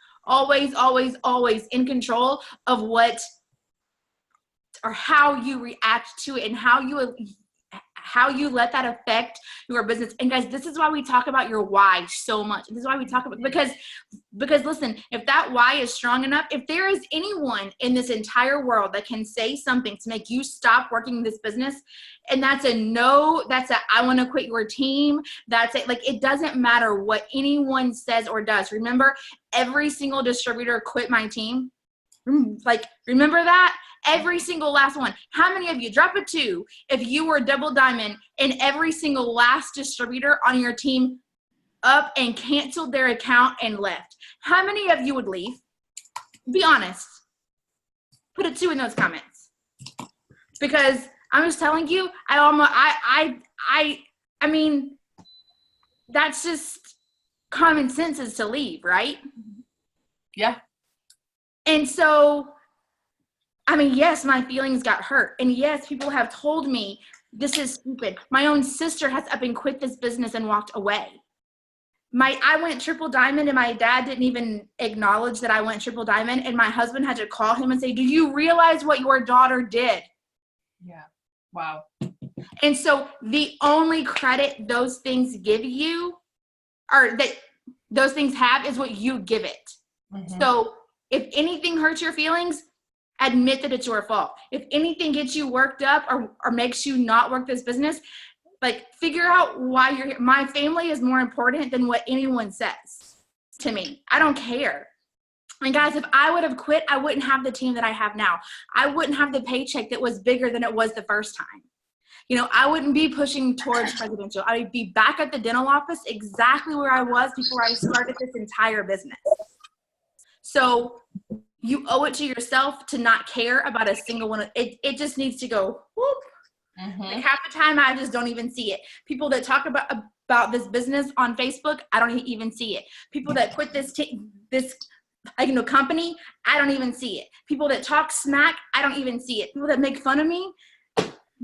in control of what or how you react to it and how you let that affect your business. And guys, this is why we talk about your why so much. This is why we talk about, because listen, if that why is strong enough, if there is anyone in this entire world that can say something to make you stop working this business, and that's I want to quit your team. That's it. It doesn't matter what anyone says or does. Remember, every single distributor quit my team. Remember that? Every single last one. How many of you, drop a 2, if you were double diamond and every single last distributor on your team up and canceled their account and left? How many of you would leave? Be honest. Put a 2 in those comments. Because I'm just telling you, I mean, that's just common sense is to leave, right? Yeah. And so, yes, my feelings got hurt. And yes, people have told me this is stupid. My own sister has up and quit this business and walked away. I went triple diamond and my dad didn't even acknowledge that I went triple diamond. And my husband had to call him and say, do you realize what your daughter did? Yeah. Wow. And so the only credit those things give you or that those things have is what you give it. Mm-hmm. So if anything hurts your feelings, admit that it's your fault. If anything gets you worked up or makes you not work this business, figure out why you're here. My family is more important than what anyone says to me. I don't care. And guys, if I would have quit, I wouldn't have the team that I have now. I wouldn't have the paycheck that was bigger than it was the first time. I wouldn't be pushing towards presidential. I would be back at the dental office exactly where I was before I started this entire business. So you owe it to yourself to not care about a single one. It just needs to go whoop. Mm-hmm. Half the time I just don't even see it. People that talk about this business on Facebook, I don't even see it. People that quit this company, I don't even see it. People that talk smack, I don't even see it. People that make fun of me,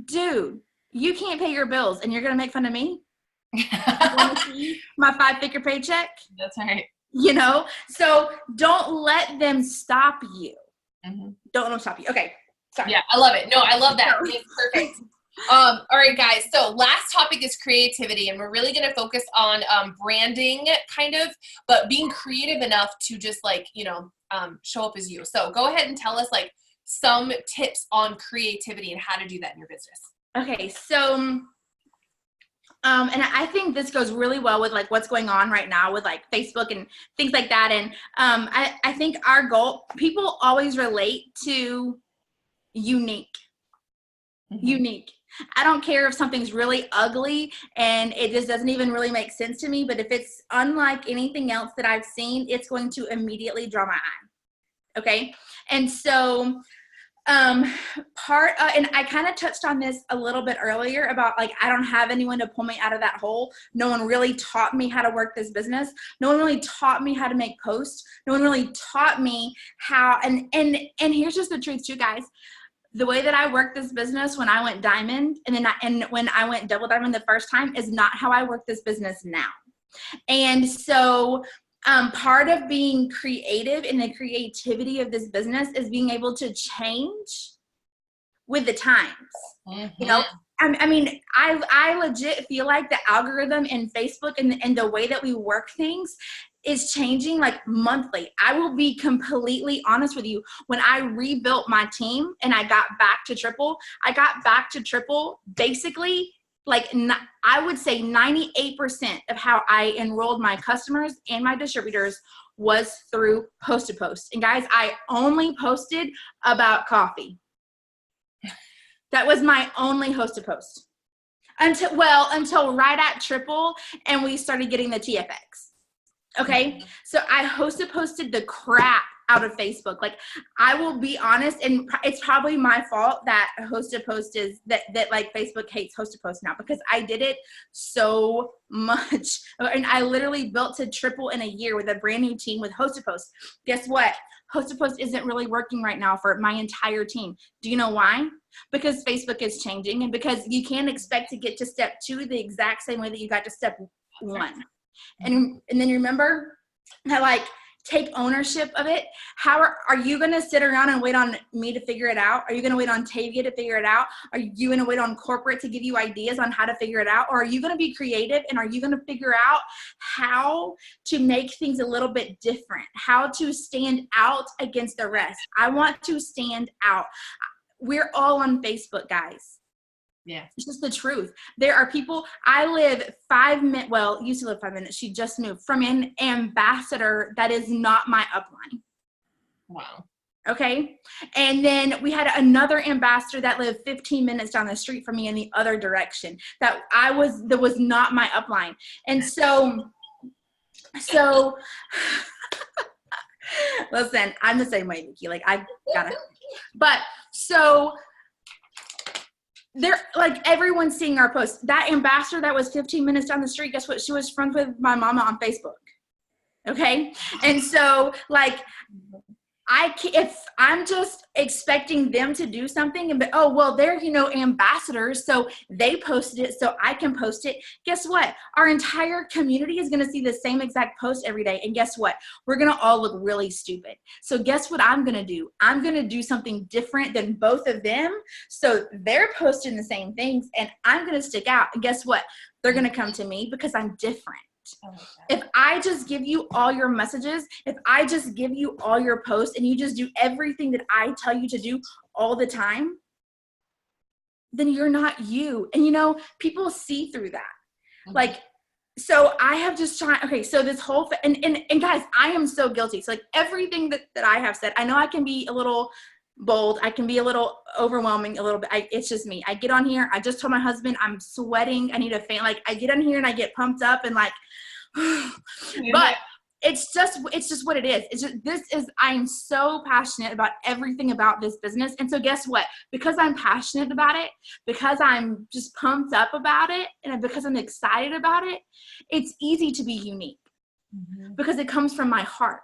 dude, you can't pay your bills and you're gonna make fun of me? You want to see my 5-figure paycheck? That's right. So don't let them stop you. Mm-hmm. Don't let them stop you. Okay. Sorry. Yeah, I love it. No, I love that. It's perfect. All right, guys. So last topic is creativity, and we're really going to focus on branding kind of, but being creative enough to just show up as you. So go ahead and tell us some tips on creativity and how to do that in your business. Okay. So, and I think this goes really well with what's going on right now with Facebook and things like that. And I think our goal, people always relate to unique. Mm-hmm. Unique. I don't care if something's really ugly and it just doesn't even really make sense to me, but if it's unlike anything else that I've seen, it's going to immediately draw my eye. Okay. And so and I kind of touched on this a little bit earlier about I don't have anyone to pull me out of that hole. No one really taught me how to work this business. No one really taught me how to make posts. No one really taught me how, and here's just the truth too, guys. The way that I worked this business when I went diamond and when I went double diamond the first time is not how I work this business now. And so part of being creative and the creativity of this business is being able to change with the times. Mm-hmm. I mean, I legit feel like the algorithm in Facebook and the way that we work things is changing like monthly. I will be completely honest with you. When I rebuilt my team and I got back to triple basically like I would say 98% of how I enrolled my customers and my distributors was through post to post. And guys, I only posted about coffee. That was my only host to post until right at triple and we started getting the TFX. Okay. So I posted the crap out of Facebook. Like, I will be honest, and it's probably my fault that hosted post is that like Facebook hates hosted post now, because I did it so much. And I literally built to triple in a year with a brand new team with hosted post. Guess what? Hosted post isn't really working right now for my entire team. Do you know why? Because Facebook is changing, and because you can't expect to get to step 2 the exact same way that you got to step 1. And then remember that, like, take ownership of it. How are you going to sit around and wait on me to figure it out? Are you going to wait on Tavia to figure it out? Are you going to wait on corporate to give you ideas on how to figure it out? Or are you going to be creative, and are you going to figure out how to make things a little bit different, how to stand out against the rest? I want to stand out. We're all on Facebook, guys. Yeah. It's just the truth. There are people, I live 5 minutes, well, used to live 5 minutes. She just moved from an ambassador that is not my upline. Wow. Okay. And then we had another ambassador that lived 15 minutes down the street from me in the other direction that was not my upline. And so listen, I'm the same way, Nikki. Like, I gotta, but so they're like, everyone's seeing our posts. That ambassador that was 15 minutes down the street, guess what? She was friends with my mama on Facebook. Okay. And so, like, if I'm just expecting them to do something and oh, well, they're, ambassadors, so they posted it, so I can post it. Guess what? Our entire community is going to see the same exact post every day. And guess what? We're going to all look really stupid. So guess what I'm going to do? I'm going to do something different than both of them. So they're posting the same things and I'm going to stick out. And guess what? They're going to come to me because I'm different. If I just give you all your messages, if I just give you all your posts and you just do everything that I tell you to do all the time, then you're not you. And people see through that. Mm-hmm. Like, so I have just tried, okay, so this whole, and guys, I am so guilty. So like everything that I have said, I know I can be a little bold. I can be a little overwhelming a little bit. It's just me. I get on here. I just told my husband I'm sweating. I need a fan. Like, I get on here and I get pumped up and like, but it's just what it is. It's just, I'm so passionate about everything about this business. And so guess what? Because I'm passionate about it, because I'm just pumped up about it, and because I'm excited about it, it's easy to be unique because it comes from my heart.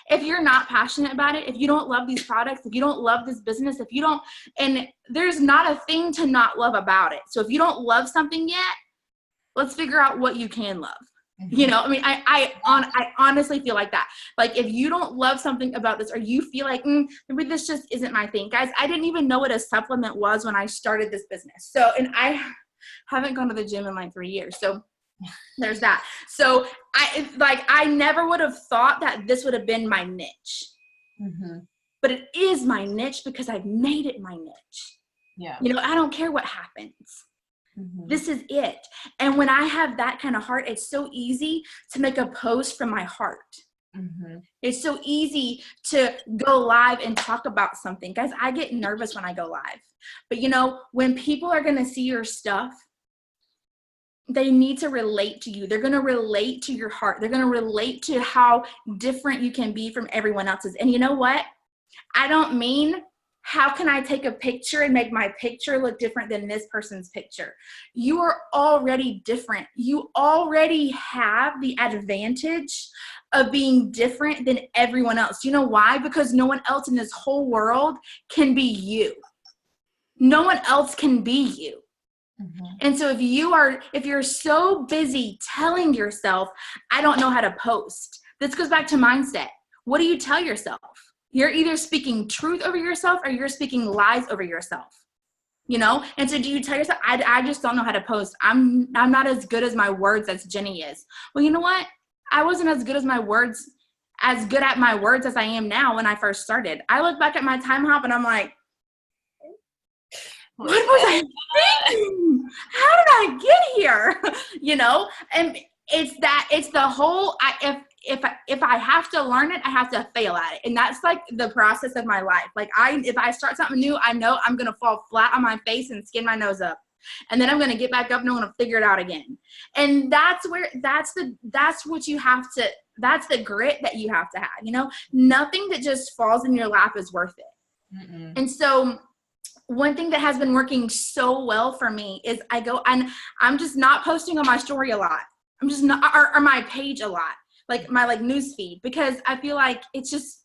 If you're not passionate about it, if you don't love these products, if you don't love this business, if you don't, and there's not a thing to not love about it. So if you don't love something yet, let's figure out what you can love. I mean, I honestly feel like that. Like, if you don't love something about this, or you feel like, maybe this just isn't my thing. Guys, I didn't even know what a supplement was when I started this business. So, and I haven't gone to the gym in like 3 years. So there's that. So I never would have thought that this would have been my niche, but it is my niche because I've made it my niche. Yeah. I don't care what happens. This is it. And when I have that kind of heart, it's so easy to make a post from my heart. It's so easy to go live and talk about something. Guys, I get nervous when I go live, but when people are going to see your stuff, they need to relate to you. They're going to relate to your heart. They're going to relate to how different you can be from everyone else's. And you know what? I don't mean, how can I take a picture and make my picture look different than this person's picture? You are already different. You already have the advantage of being different than everyone else. You know why? Because no one else in this whole world can be you. No one else can be you. And so if you're so busy telling yourself, I don't know how to post, this goes back to mindset. What do you tell yourself? You're either speaking truth over yourself or you're speaking lies over yourself. you know? And so do you tell yourself, I just don't know how to post. I'm not as good as my words as Jeni is. Well, you know what? I wasn't as good at my words as I am now when I first started. I look back at my time hop and I'm like, what was I thinking? How did I get here? You know? And it's the whole, if I have to learn it, I have to fail at it. And that's like the process of my life. Like if I start something new, I know I'm going to fall flat on my face and skin my nose up. And then I'm going to get back up and I'm going to figure it out again. And that's what you have to, that's the grit that you have to have, you know, nothing that just falls in your lap is worth it. Mm-mm. And so one thing that has been working so well for me is I go and I'm just not posting on my story a lot. I'm just not, or my page a lot, like my news feed, because I feel like it's just,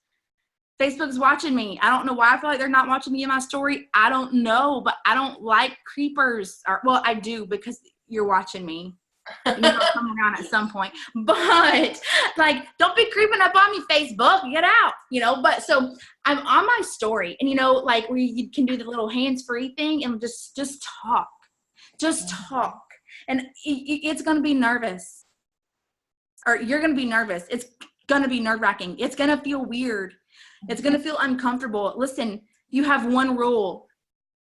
Facebook's watching me. I don't know why I feel like they're not watching me in my story. I don't know, but I don't like creepers. Well, I do because you're watching me. You know, I'll come around at some point. But like, don't be creeping up on me, Facebook. Get out. You know, but so I'm on my story, and you know, like where you can do the little hands-free thing and just talk. Just talk. And it's gonna be nervous. Or you're gonna be nervous. It's gonna be nerve-wracking. It's gonna feel weird. It's going to feel uncomfortable. Listen, you have one rule.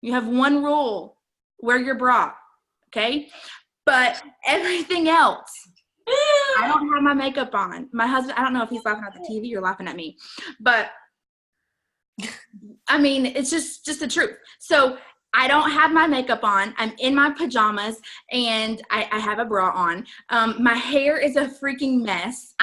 You have one rule. Wear your bra. Okay? But everything else, I don't have my makeup on. My husband, I don't know if he's laughing at the TV or laughing at me. But, I mean, it's just the truth. So, I don't have my makeup on. I'm in my pajamas, and I have a bra on. My hair is a freaking mess.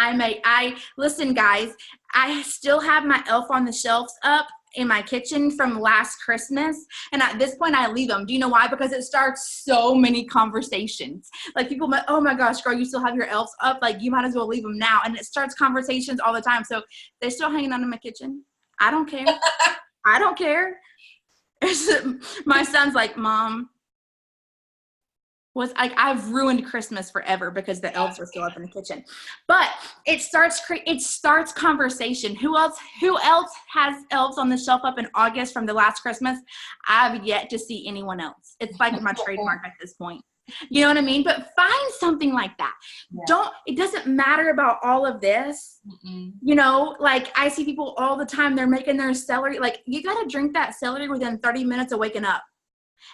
Listen, guys, I still have my Elf on the Shelves up in my kitchen from last Christmas. And at this point, I leave them. Do you know why? Because it starts so many conversations. Like people, oh my gosh, girl, you still have your elves up? Like you might as well leave them now. And it starts conversations all the time. So they're still hanging out in my kitchen. I don't care. I don't care. My son's like, Mom, I've ruined Christmas forever because the elves are still up in the kitchen. But it starts conversation. Who else has elves on the shelf up in August from the last Christmas? I've yet to see anyone else. It's like my trademark at this point. You know what I mean? But find something like that. Yeah. It doesn't matter about all of this. Mm-mm. You know, like I see people all the time, they're making their celery. Like you got to drink that celery within 30 minutes of waking up.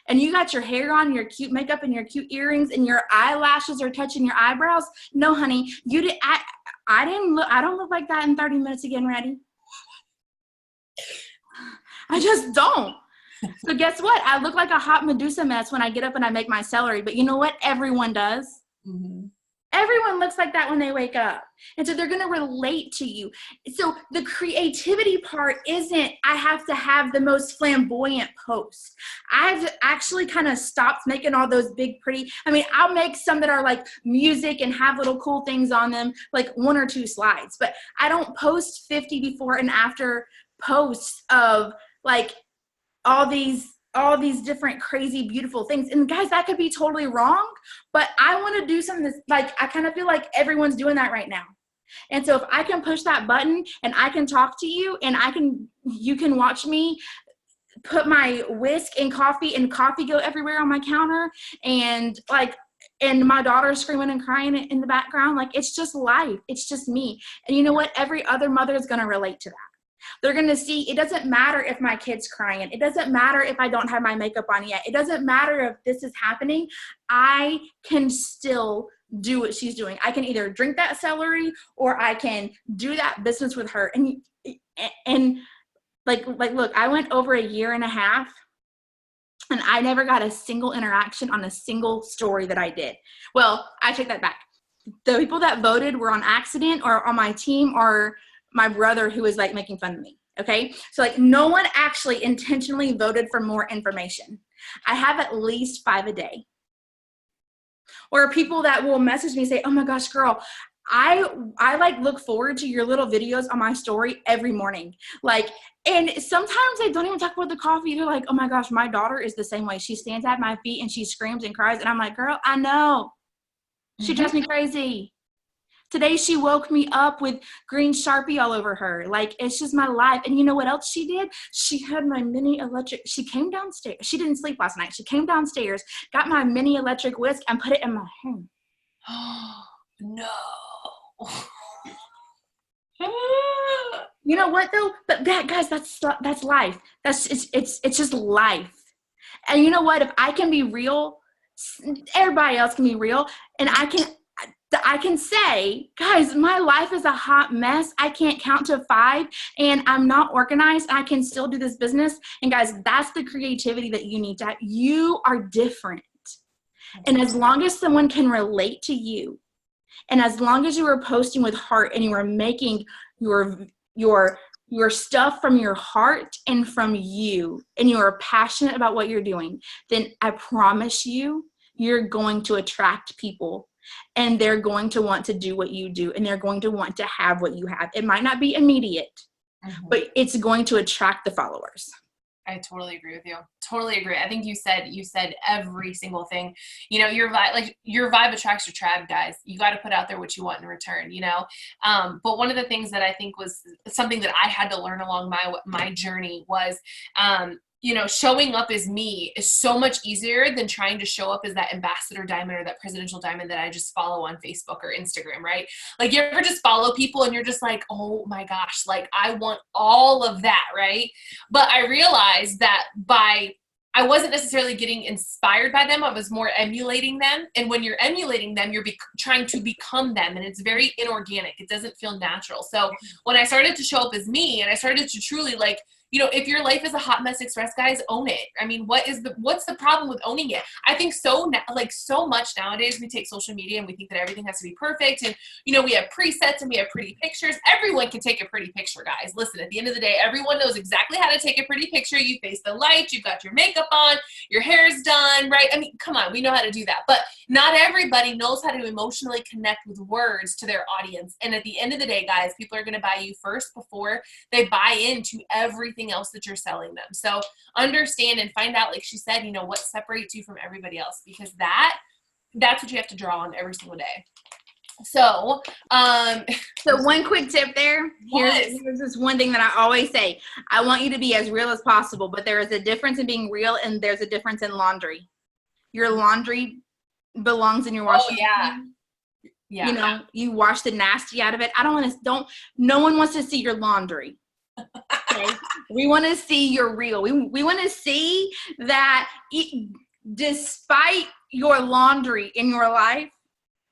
And you got your hair on, your cute makeup and your cute earrings and your eyelashes are touching your eyebrows. No, honey, you did. I don't look like that in 30 minutes of getting ready. I just don't. So guess what? I look like a hot Medusa mess when I get up and I make my celery. But you know what? Everyone does. Mm-hmm. Everyone looks like that when they wake up. And so they're going to relate to you. So the creativity part isn't, I have to have the most flamboyant post. I've actually kind of stopped making all those big, pretty, I'll make some that are like music and have little cool things on them, like 1 or 2 slides. But I don't post 50 before and after posts of like, all these different crazy beautiful things. And guys, that could be totally wrong, but I want to do something that's like, I kind of feel like everyone's doing that right now. And so if I can push that button and I can talk to you and you can watch me put my whisk and coffee go everywhere on my counter and my daughter's screaming and crying in the background, like it's just life. It's just me. And you know what? Every other mother is going to relate to that. They're going to see, it doesn't matter if my kid's crying. It doesn't matter if I don't have my makeup on yet. It doesn't matter if this is happening. I can still do what she's doing. I can either drink that celery or I can do that business with her. And look, I went over a year and a half and I never got a single interaction on a single story that I did. Well, I take that back. The people that voted were on accident or on my team or my brother who was like making fun of me. Okay. So like no one actually intentionally voted for more information. I have at least 5 a day. Or people that will message me and say, oh my gosh, girl, I like look forward to your little videos on my story every morning. Like, and sometimes they don't even talk about the coffee. They're like, oh my gosh, my daughter is the same way. She stands at my feet and she screams and cries. And I'm like, girl, I know. She drives me crazy. Today she woke me up with green Sharpie all over her. Like, it's just my life. And you know what else she did? She had my mini electric, she came downstairs. She didn't sleep last night. She came downstairs, got my mini electric whisk and put it in my hair. No. You know what though? But that, guys, that's life. It's just life. And you know what? If I can be real, everybody else can be real. And I can say, guys, my life is a hot mess. I can't count to 5 and I'm not organized. I can still do this business. And guys, that's the creativity that you need to have. You are different. And as long as someone can relate to you, and as long as you are posting with heart and you are making your stuff from your heart and from you, and you are passionate about what you're doing, then I promise you, you're going to attract people, and they're going to want to do what you do, and they're going to want to have what you have. It might not be immediate, but it's going to attract the followers. I totally agree with you. Totally agree. I think you said every single thing. You know, your vibe attracts your tribe, guys. You got to put out there what you want in return, you know? But one of the things that I think was something that I had to learn along my journey was, you know, showing up as me is so much easier than trying to show up as that ambassador diamond or that presidential diamond that I just follow on Facebook or Instagram, right? Like, you ever just follow people and you're just like, oh my gosh, like, I want all of that, right? But I realized that I wasn't necessarily getting inspired by them. I was more emulating them. And when you're emulating them, you're trying to become them. And it's very inorganic. It doesn't feel natural. So when I started to show up as me and I started to truly, like, you know, if your life is a hot mess express, guys, own it. I mean, what's the problem with owning it? I think so much nowadays we take social media and we think that everything has to be perfect. And, you know, we have presets and we have pretty pictures. Everyone can take a pretty picture, guys. Listen, at the end of the day, everyone knows exactly how to take a pretty picture. You face the light, you've got your makeup on, your hair's done, right? I mean, come on, we know how to do that. But not everybody knows how to emotionally connect with words to their audience. And at the end of the day, guys, people are going to buy you first before they buy into everything else that you're selling them. So understand and find out, like she said, you know, what separates you from everybody else, because that's what you have to draw on every single day. So one quick tip there. Here's this one thing that I always say. I want you to be as real as possible, but there is a difference in being real and there's a difference in laundry. Your laundry belongs in your washing machine. Yeah. You know, you wash the nasty out of it. No one wants to see your laundry. Okay? We want to see your real. We want to see that despite your laundry in your life,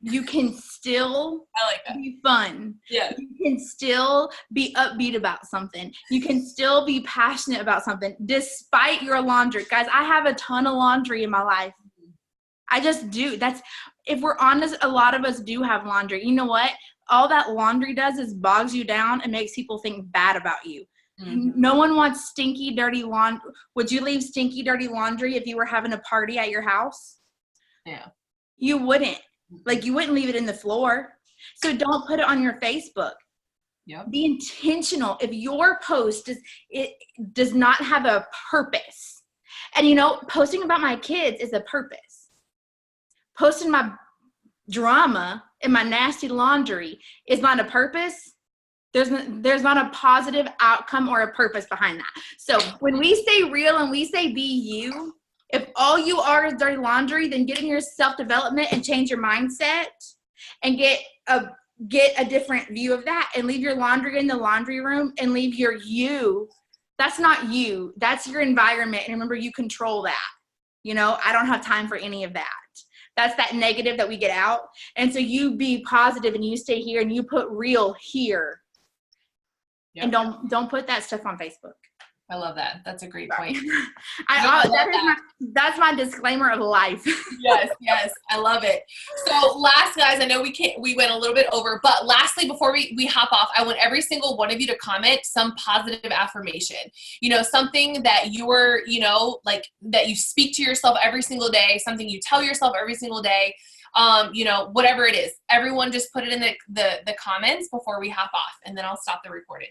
you can still be fun. Yeah. You can still be upbeat about something. You can still be passionate about something despite your laundry. Guys, I have a ton of laundry in my life. I just do. If we're honest, a lot of us do have laundry. You know what? All that laundry does is bogs you down and makes people think bad about you. Mm-hmm. No one wants stinky, dirty laundry. Would you leave stinky, dirty laundry if you were having a party at your house? Yeah. You wouldn't. Like, you wouldn't leave it in the floor. So don't put it on your Facebook. Yep. Be intentional. If your post does not have a purpose, and you know, posting about my kids is a purpose. Posting my drama and my nasty laundry is not a purpose. There's not a positive outcome or a purpose behind that. So when we say real and we say be you, if all you are is dirty laundry, then get in your self-development and change your mindset and get a different view of that, and leave your laundry in the laundry room and leave your you. That's not you. That's your environment. And remember, you control that. You know, I don't have time for any of that. That's that negative that we get out. And so you be positive and you stay here and you put real here. Yep. And don't put that stuff on Facebook. I love that. That's a great point. That's my disclaimer of life. Yes. I love it. So last, guys, I know we went a little bit over, but lastly, before we hop off, I want every single one of you to comment some positive affirmation. You know, something that you're, you know, like that you speak to yourself every single day, something you tell yourself every single day. You know, whatever it is, everyone just put it in the comments before we hop off, and then I'll stop the recording.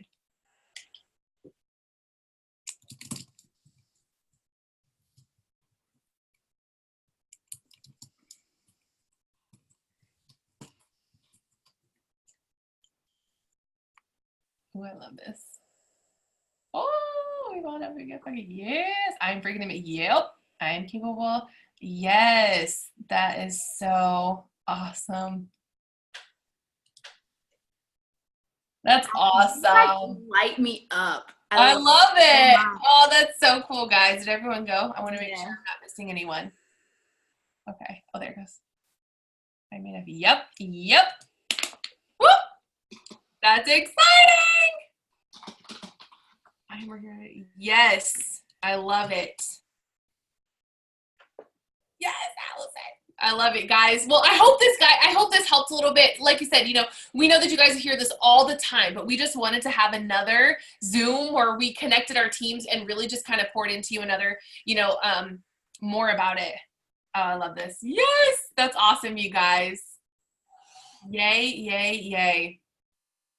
Oh, I love this. Oh, we want to get fucking yes. I'm freaking him. Yep. I am capable. Yes. That is so awesome. That's awesome. Light me up. I love it. Oh, that's so cool, guys. Did everyone go? I want to make sure I'm not missing anyone. Okay. Oh, there it goes. I mean, yep. Yep. Whoop. That's exciting. I'm working. Yes. I love it. Yes, Allison. I love it, guys. Well, I hope this helped a little bit. Like you said, you know, we know that you guys hear this all the time, but we just wanted to have another Zoom where we connected our teams and really just kind of poured into you another, you know, more about it. Oh, I love this. Yes, that's awesome, you guys. Yay, yay, yay.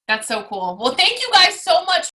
That's so cool. Well, thank you guys so much.